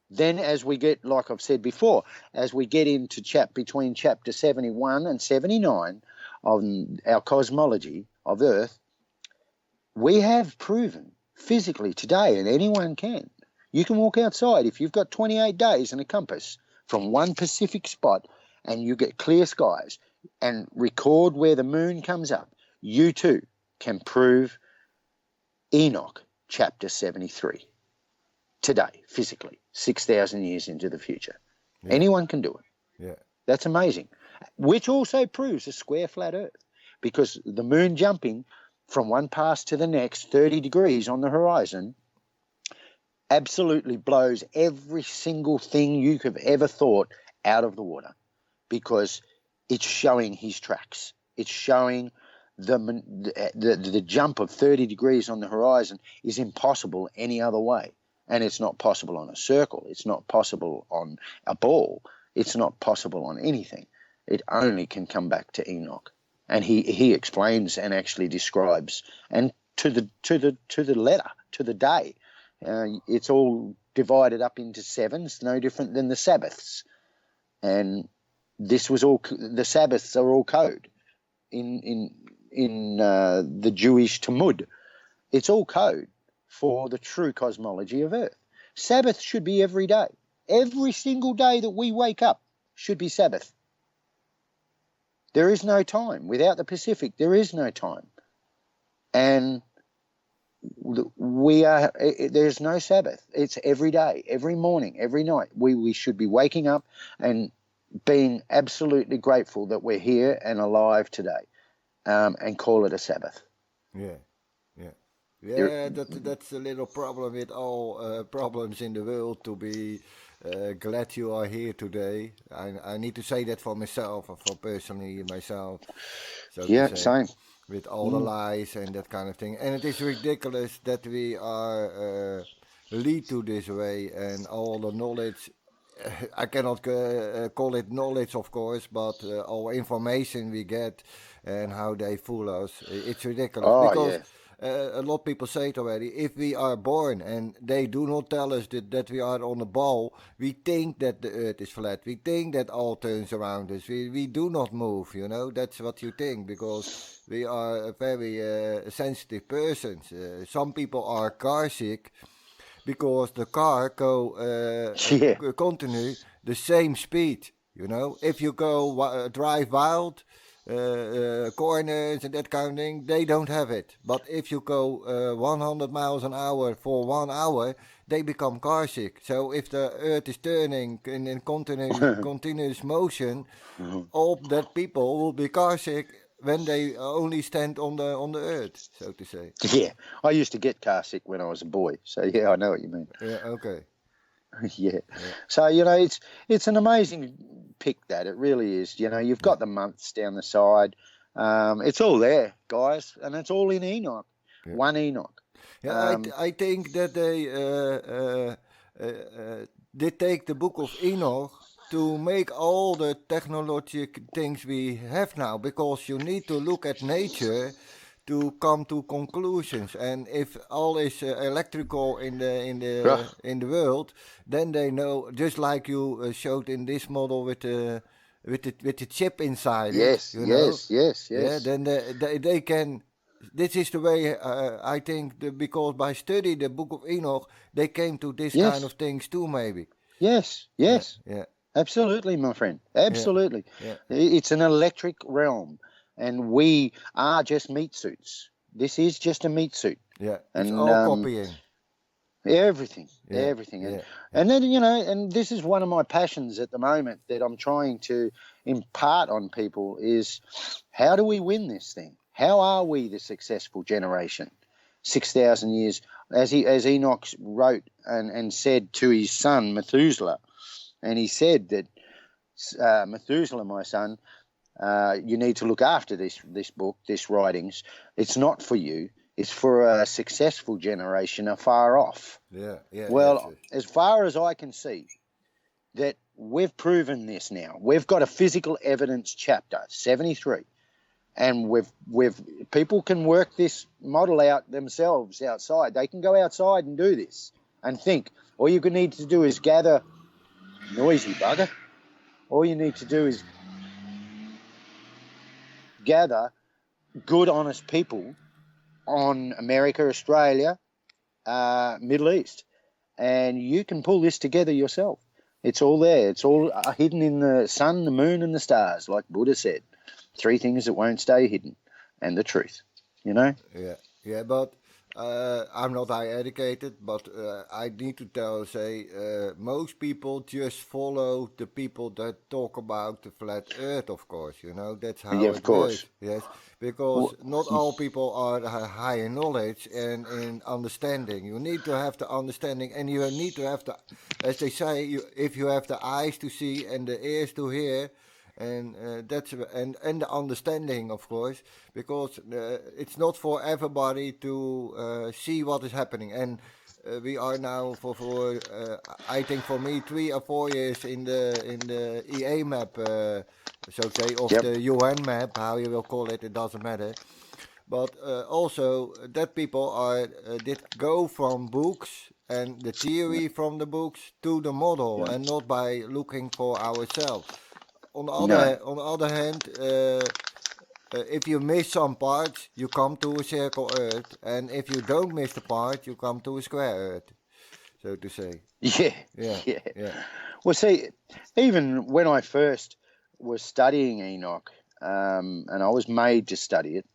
then, as we get, like I've said before, as we get into between chapter 71 and 79 of our cosmology of Earth, we have proven physically today, and anyone can, you can walk outside if you've got 28 days and a compass from one specific spot, and you get clear skies, and record where the moon comes up, you too can prove Enoch chapter 73 today, physically, 6,000 years into the future. Yeah. Anyone can do it. Yeah. That's amazing. Which also proves a square, flat Earth, because the moon jumping from one pass to the next, 30 degrees on the horizon, absolutely blows every single thing you have ever thought out of the water, because it's showing his tracks. It's showing the jump of 30 degrees on the horizon is impossible any other way. And it's not possible on a circle. It's not possible on a ball. It's not possible on anything. It only can come back to Enoch. And he explains and actually describes, and to the letter, to the day. It's all divided up into sevens, no different than the Sabbaths. And this was all, the Sabbaths are all code in the Jewish Talmud. It's all code for the true cosmology of Earth. Sabbath should be every day. Every single day that we wake up should be Sabbath. There is no time. Without the Pacific, there is no time. And there's no Sabbath. It's every day, every morning, every night. We should be waking up and being absolutely grateful that we're here and alive today, and call it a Sabbath. Yeah, that's a little problem with all problems in the world, to be glad you are here today. I need to say that for myself, or for personally myself. So Yeah, to say, same. with all the lies and that kind of thing. And it is ridiculous that we are lead to this way, and all the knowledge. I cannot call it knowledge, of course, but all information we get and how they fool us, it's ridiculous. Oh, Because yeah. a lot of people say it already, if we are born and they do not tell us that we are on a ball, we think that the earth is flat. We think that all turns around us. We do not move, you know. That's what you think, because we are a very sensitive persons. Some people are car sick because the car Yeah. continue the same speed. You know, if you go drive wild, corners and that kind of thing, they don't have it. But if you go 100 miles an hour for 1 hour, they become car sick. So if the earth is turning in continuous motion, all that people will be car sick when they only stand on the earth, so to say. Yeah. I used to get car sick when I was a boy. So, yeah, I know what you mean. Yeah, okay. Yeah. So, you know, it's an amazing pick, that. It really is. You know, you've got the months down the side. It's all there, guys, and it's all in Enoch. Yeah. One Enoch. Yeah, I think that they did take the book of Enoch to make all the technological things we have now, because you need to look at nature to come to conclusions. And if all is electrical in the world, then they know, just like you showed in this model with the chip inside Yes, it. You know? yes. Yeah, then they can. This is the way I think, because by study the book of Enoch, they came to this kind of things too, maybe. Yes. Yeah. Absolutely, my friend. Absolutely. Yeah. It's an electric realm, and we are just meat suits. This is just a meat suit. Yeah. And it's all copying. Everything. Yeah. And then, you know, and this is one of my passions at the moment that I'm trying to impart on people is, how do we win this thing? How are we the successful generation? 6,000 years, as Enoch wrote and said to his son Methuselah, and he said that Methuselah, my son, you need to look after this book, this writings. It's not for you. It's for a successful generation afar off. Yeah. Well, as far as I can see, that we've proven this now. We've got a physical evidence chapter, 73. And people can work this model out themselves outside. They can go outside and do this and think. All you need to do is gather, noisy bugger. All you need to do is gather good, honest people on America, Australia, Middle East, and you can pull this together yourself. It's all there. It's all hidden in the sun, the moon, and the stars, like Buddha said. 3 things that won't stay hidden, and the truth, you know? Yeah, but I'm not high educated, but I need to say, most people just follow the people that talk about the flat earth, of course, you know, that's how it works. Yes, because not all people are high in knowledge and in understanding. You need to have the understanding, and you need to have the, as they say, if you have the eyes to see and the ears to hear, and that's and the understanding, of course, because it's not for everybody to see what is happening. And we are now for I think for me 3 or 4 years in the EA map, so to say, of Yep. the UN map, how you will call it, it doesn't matter. But also that people are did go from books and the theory from the books to the model, Yeah. and not by looking for ourselves. No. On the other hand, if you miss some parts, you come to a circle Earth, and if you don't miss the part, you come to a square Earth, so to say. Yeah. Yeah, Yeah. yeah, Well, see, even when I first was studying Enoch, and I was made to study it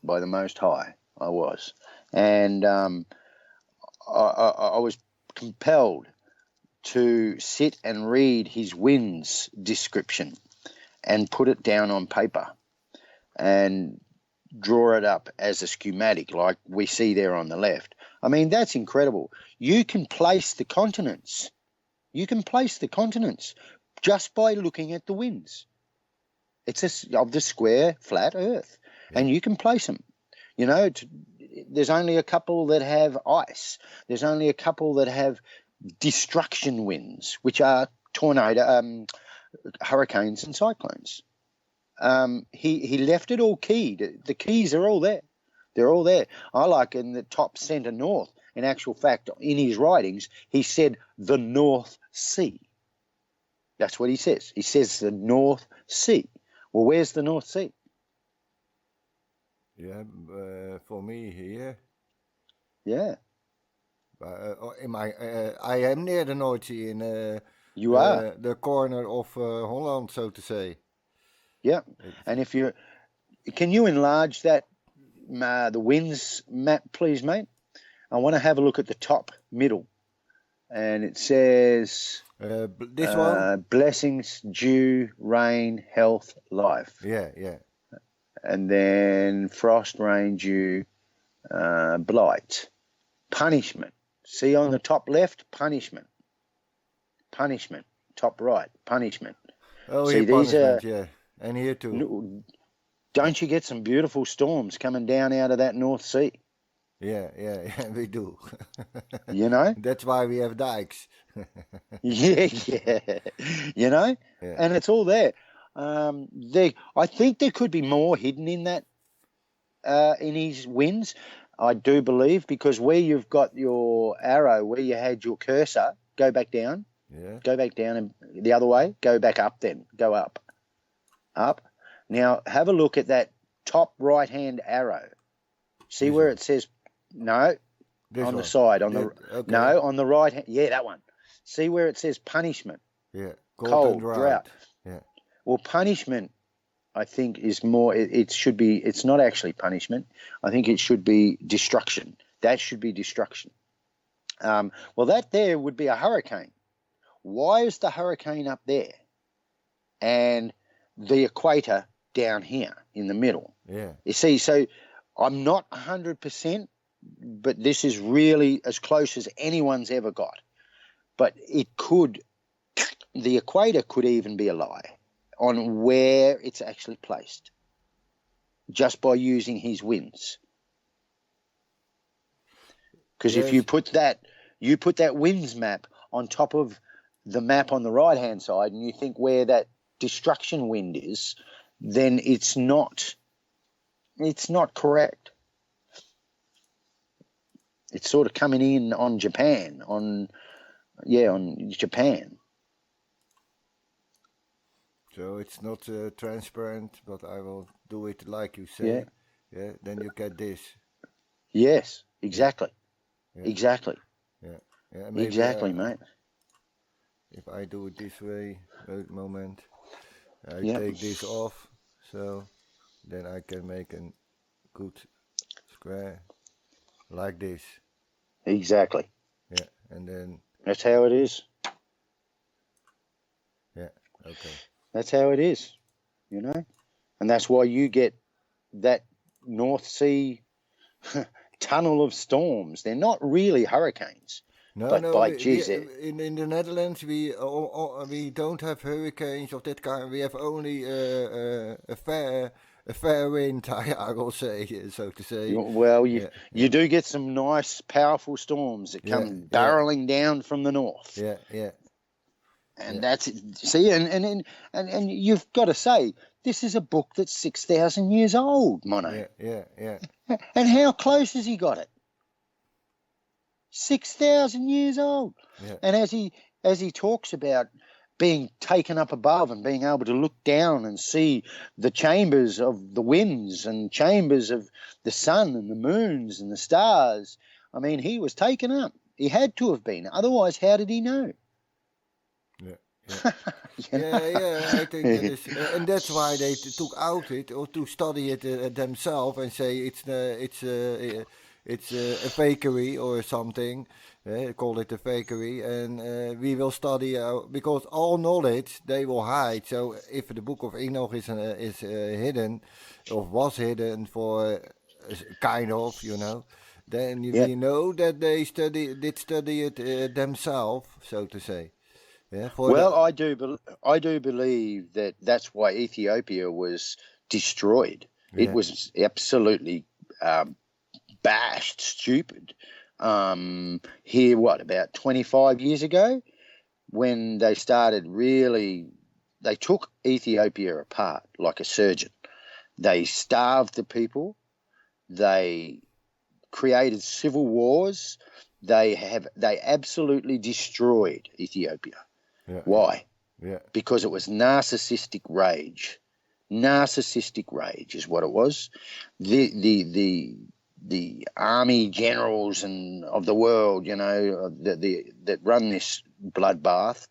by the Most High, I was, and I was compelled to sit and read his winds description and put it down on paper and draw it up as a schematic like we see there on the left. I mean, that's incredible. You can place the continents. You can place the continents just by looking at the winds. It's of the square, flat Earth, yeah. and you can place them. You know, there's only a couple that have ice. There's only a couple that have destruction winds, which are hurricanes and cyclones. He left it all keyed. The keys are all there. They're all there. I like in the top center north. In actual fact, in his writings, he said the North Sea. That's what he says. He says the North Sea. Well, where's the North Sea? Yeah, for me here, Yeah, I am near the North Sea in you are. the corner of Holland, so to say. Yeah. And can you enlarge that, the winds map, please, mate? I want to have a look at the top middle. And it says This one? blessings, dew, rain, health, life. Yeah, yeah. And then frost, rain, dew, blight, punishment. See on the top left, punishment. Punishment. Top right, punishment. Oh, See, here these punishment, are. yeah. And here too. Don't you get some beautiful storms coming down out of that North Sea? Yeah, yeah, yeah, we do. You know? That's why we have dikes. Yeah, yeah. You know? Yeah. And it's all there. I think there could be more hidden in that, in his winds. I do believe, because where you've got your arrow, where you had your cursor, go back down. Yeah. Go back down and the other way. Go back up then. Go up. Up. Now, have a look at that top right-hand arrow. See This where one. it says, no, This on one. the side. Okay. No, on the right hand. Yeah, that one. See where it says punishment. Yeah. Cold, drought. Yeah. Well, punishment, I think, is more, it should be, it's not actually punishment. I think it should be destruction. That should be destruction. Well, that there would be a hurricane. Why is the hurricane up there and the equator down here in the middle? Yeah. You see, so I'm not 100%, but this is really as close as anyone's ever got. But the equator could even be a lie on where it's actually placed, just by using his winds. Because if you put that winds map on top of the map on the right-hand side, and you think where that destruction wind is, then it's not correct. It's sort of coming in on Japan, on Japan. So it's not transparent, but I will do it like you say. Yeah. Yeah. Then you get this. Yes, exactly. Yeah. Exactly. Yeah. Yeah. Maybe, Exactly, mate. If I do it this way, wait a moment. I Yeah. take this off, so then I can make a good square like this. Exactly. Yeah, and then That's how it is. yeah, okay. That's how it is, you know? And that's why you get that North Sea tunnel of storms. They're not really hurricanes. No, But no. by geez, In the Netherlands we don't have hurricanes of that kind. We have only a fair wind. I will say, so to say. well, Yeah, you yeah, do get some nice, powerful storms that yeah, come yeah, barreling down from the north, yeah, yeah, yeah, and that's it. See, and you've got to say this is a book that's 6,000 years old, Mono. yeah, yeah, yeah, And how close has he got it? 6,000 years old. yeah, And as he talks about being taken up above and being able to look down and see the chambers of the winds and chambers of the sun and the moons and the stars, I mean, he was taken up. He had to have been. Otherwise, how did he know? yeah, yeah. You Yeah, know? yeah, I think that is, and that's why they took out it or to study it themselves and say it's a fakery or something. Call it a fakery, and we will study because all knowledge they will hide. So if the book of Enoch is hidden, or was hidden for kind of, then Yeah. we know that they did study it themselves, so to say. Yeah, for Well, the I do believe that that's why Ethiopia was destroyed. It yeah. was absolutely bashed, stupid. Here, what, about 25 years ago, when they started really, they took Ethiopia apart like a surgeon. They starved the people. They created civil wars. They absolutely destroyed Ethiopia. Yeah, yeah, Why? yeah, Because it was narcissistic rage. Narcissistic rage is what it was. The army generals and of the world, that run this bloodbath,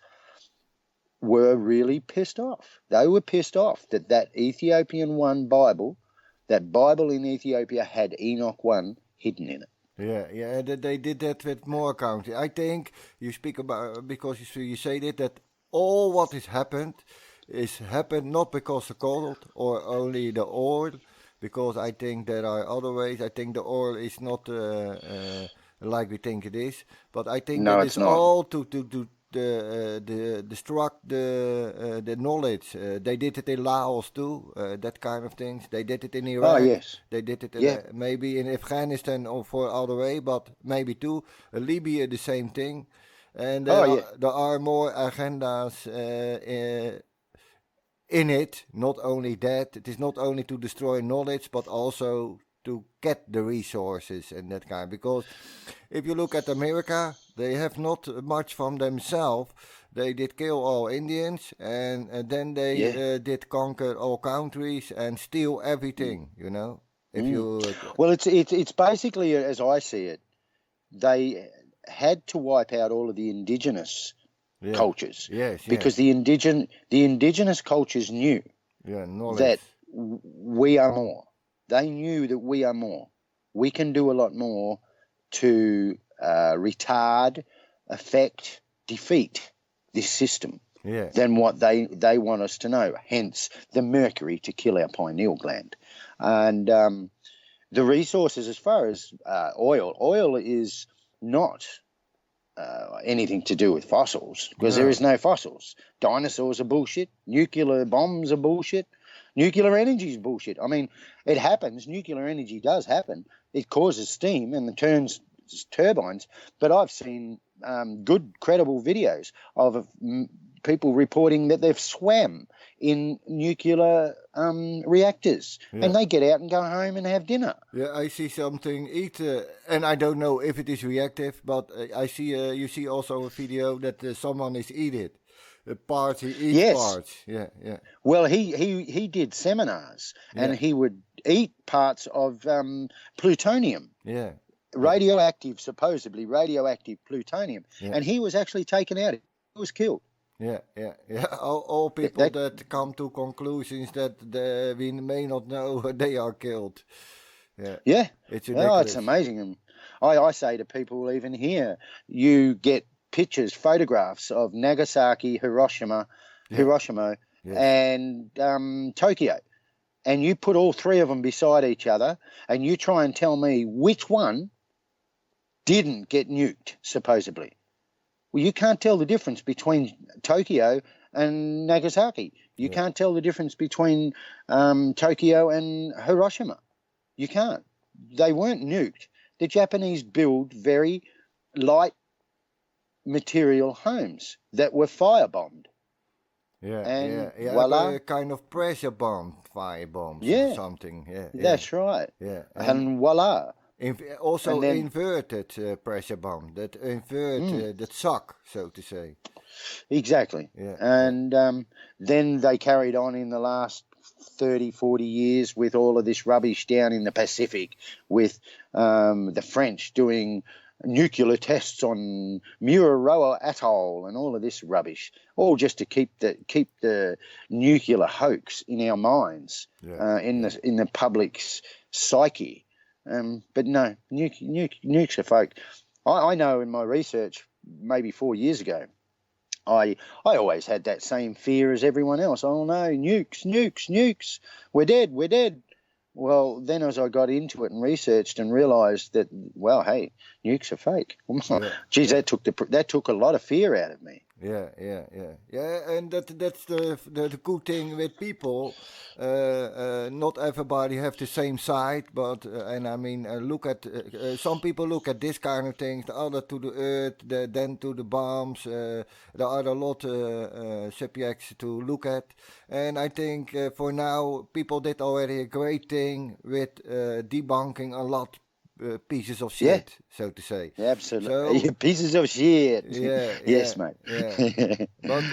were really pissed off. They were pissed off that Ethiopian 1 Bible, that Bible in Ethiopia had Enoch 1 hidden in it. yeah. They did that with more county. I think you speak about because you say that all what has happened is happened not because of cold or only the oil, because I think there are other ways. I think the oil is not like we think it is, but I think No, that it's is not. all to the destruct the knowledge. They did it in Laos too, that kind of things. They did it in Oh, Iraq. yes. They did it Yeah. maybe in Afghanistan or for other way, but maybe too. Libya the same thing, and Oh, yeah. there are more agendas in it. Not only that, it is not only to destroy knowledge, but also to get the resources and that kind. Because if you look at America, they have not much from themselves. They did kill all Indians, and then they Yeah. did conquer all countries and steal everything. If Mm. you Well, it's basically, as I see it, they had to wipe out all of the indigenous yeah, cultures, yes, yes, because the indigenous cultures knew yeah, knowledge, that we are more. They knew that we are more. We can do a lot more to retard, affect, defeat this system yeah, than what they want us to know. Hence the mercury to kill our pineal gland. And the resources, as far as oil is not anything to do with fossils, because there is no, no fossils. Dinosaurs are bullshit. Nuclear bombs are bullshit. Nuclear energy is bullshit. I mean, it happens. Nuclear energy does happen. It causes steam and turns turbines. But I've seen good, credible videos of people reporting that they've swam in nuclear reactors, yeah. and they get out and go home and have dinner. Yeah, I see something eat, and I don't know if it is reactive, but I see you see also a video that someone is eat it, parts he eats Yes. parts. Yeah, yeah, Well, he did seminars, yeah, and he would eat parts of plutonium, yeah, yeah, supposedly radioactive plutonium, yeah, and he was actually taken out. He was killed. yeah. All people That that come to conclusions that we may not know they are killed. Yeah, Yeah, it's oh, it's ridiculous. amazing. And I say to people even here, you get pictures, photographs of Nagasaki, Yeah, Hiroshima, yes, and Tokyo, and you put all three of them beside each other, and you try and tell me which one didn't get nuked, supposedly. Well, you can't tell the difference between Tokyo and Nagasaki. You can't tell the difference between Tokyo and Hiroshima. You can't. They weren't nuked. The Japanese built very light material homes that were firebombed. And voila. A kind of pressure bomb, fire bombs or Yeah, something. that's right. Yeah, and voila. also And then, inverted pressure bomb that invert that suck, so to say. exactly. And then they carried on in the last 30, 40 years with all of this rubbish down in the Pacific, with the French doing nuclear tests on Mururoa Atoll and all of this rubbish, all just to keep the nuclear hoax in our minds, in the public's psyche. But no, nukes are fake. I know in my research, maybe 4 years ago, I always had that same fear as everyone else. Oh no, nukes, we're dead. Well, then as I got into it and researched and realised that, well, hey, nukes are fake. Geez, that took a lot of fear out of me. Yeah, and that's the good thing with people. Not everybody have the same side, but and I mean, look at some people look at this kind of things, the other to the earth, then to the bombs. There are a lot subjects to look at, and I think for now people did already a great thing with debunking a lot. Pieces of shit, so to say. Absolutely, so, pieces of shit. Yes, mate. but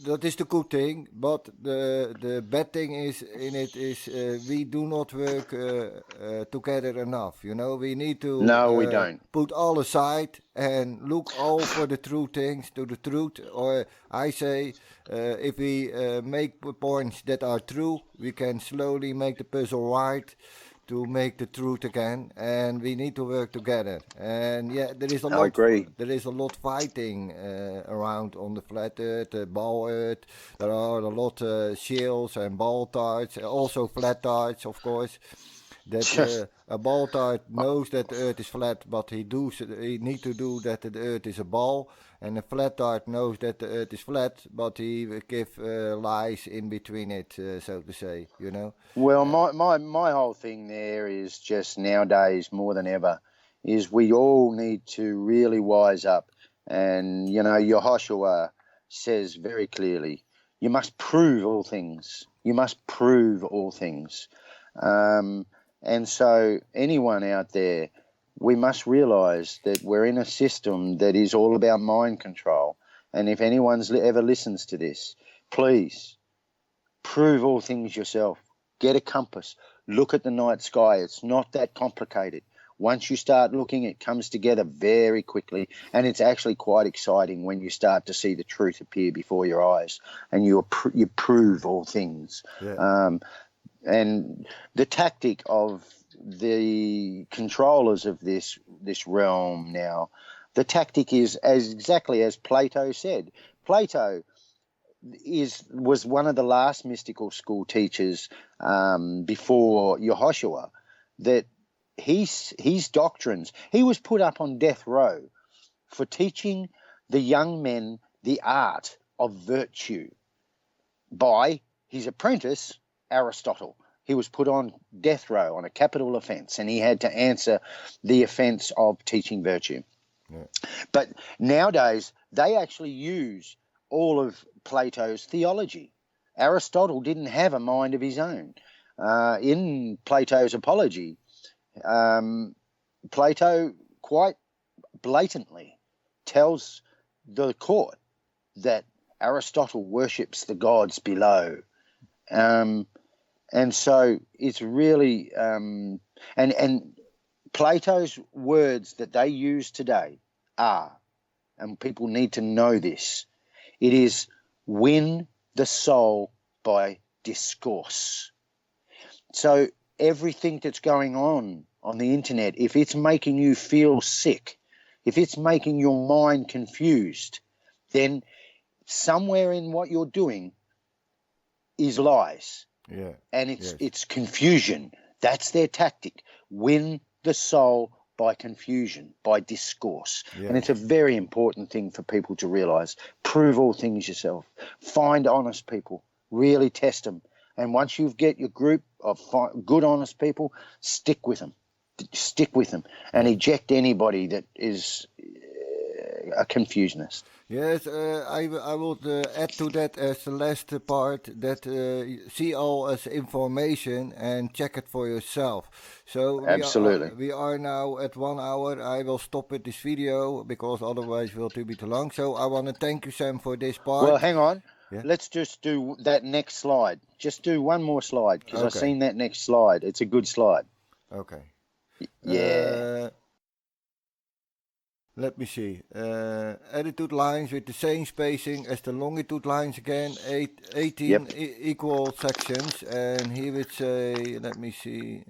that is the good thing. But the bad thing is in it is we do not work together enough. You know, we need to we don't put all aside and look all for the true things, to the truth. Or I say, if we make points that are true, we can slowly make the puzzle right. To make the truth again, and we need to work together. And there is a lot. I agree. There is a lot fighting around on the flat Earth, ball Earth. There are a lot shields and ball tarts, also flat tarts, of course. That a ball tart knows that the Earth is flat, but he need to do that the Earth is a ball. And a flat tart knows that the Earth is flat, but he give lies in between it, so to say, you know. Well, my whole thing there is just nowadays more than ever is we all need to really wise up. And, you know, Yehoshua says very clearly, you must prove all things. You must prove all things. And so anyone out there, we must realize that we're in a system that is all about mind control. And if anyone's ever listens to this, please prove all things yourself. Get a compass. Look at the night sky. It's not that complicated. Once you start looking, it comes together very quickly. And it's actually quite exciting when you start to see the truth appear before your eyes and you prove all things. And the tactic of the controllers of this realm now, the tactic is exactly as Plato said. Plato was one of the last mystical school teachers before Yehoshua, that his doctrines, he was put up on death row for teaching the young men the art of virtue by his apprentice, Aristotle. He was put on death row on a capital offense, and he had to answer the offense of teaching virtue. Yeah. But nowadays, they actually use all of Plato's theology. Aristotle didn't have a mind of his own. In Plato's Apology, Plato quite blatantly tells the court that Aristotle worships the gods below. And so it's really, and Plato's words that they use today are, and people need to know this, it is win the soul by discourse. So everything that's going on the internet, if it's making you feel sick, if it's making your mind confused, then somewhere in what you're doing is lies. Yeah. And it's confusion. That's their tactic. Win the soul by confusion, by discourse. Yeah. And it's a very important thing for people to realize. Prove all things yourself. Find honest people. Really test them. And once you get your group of good, honest people, stick with them. Stick with them and eject anybody that is a confusionist. Yes, I would add to that as the last part that see all as information and check it for yourself. So Absolutely. we are now at 1 hour. I will stop with this video because otherwise it will be too long. So I want to thank you, Sam, for this part. Well, hang on. Yeah. Let's just do that next slide. Just do one more slide because Okay. I've seen that next slide. It's a good slide. Okay. Yeah. Let me see. Attitude lines with the same spacing as the longitude lines again. 18 equal sections. And he would say, let me see.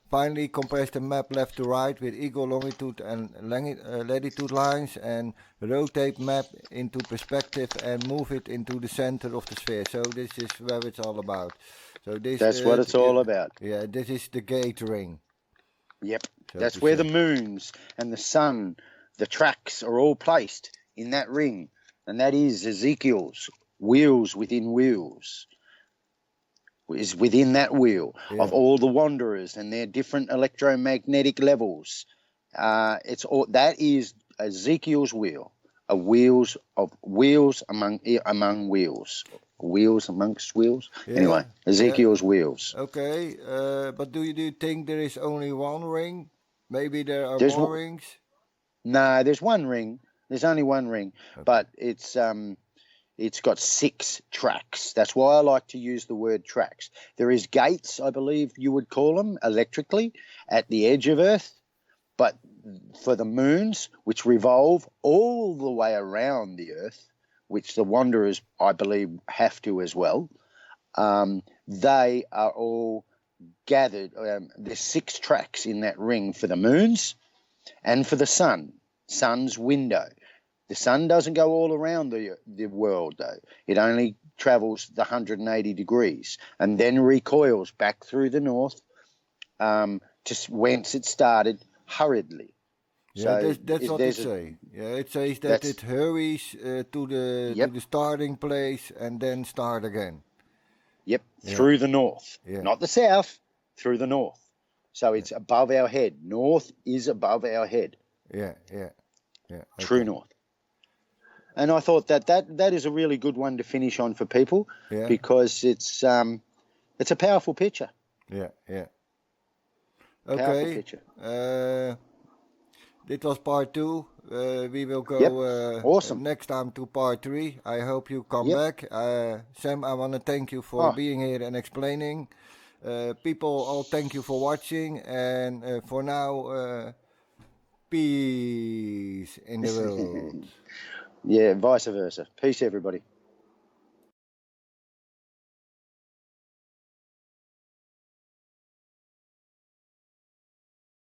Finally, compress the map left to right with equal longitude and latitude lines, and rotate map into perspective and move it into the center of the sphere. So this is where it's all about. So that's what it's all about. Yeah, this is the gate ring. Yep. So that's where the moons and the sun, the tracks are all placed in that ring. And that is Ezekiel's wheels within wheels. Is within that wheel of all the wanderers and their different electromagnetic levels. It's all that is Ezekiel's wheel, wheels among wheels, wheels amongst wheels. Yeah. Anyway, Ezekiel's wheels. Okay, but do you think there is only one ring? Maybe there are more rings. No, there's one ring. There's only one ring, but it's got 6 tracks. That's why I like to use the word tracks. There is gates, I believe you would call them, electrically, at the edge of Earth. But for the moons, which revolve all the way around the Earth, which the wanderers, I believe, have to as well, they are all gathered. There's 6 tracks in that ring for the moons and for the sun's window. The sun doesn't go all around the world, though. It only travels the 180 degrees and then recoils back through the north, just whence it started, hurriedly. Yeah, so that's what it says. Yeah, it says that it hurries to the starting place and then start again. Yep, through the north. Not the south, through the north. So it's above our head. North is above our head. Yeah. Okay. True north. And I thought that is a really good one to finish on for people because it's a powerful picture. Yeah. Okay. Powerful picture. This was part 2. We will go next time to part 3. I hope you come back. Sam, I want to thank you for being here and explaining. People, all thank you for watching. And for now, peace in the world. Yeah, vice versa. Peace, everybody.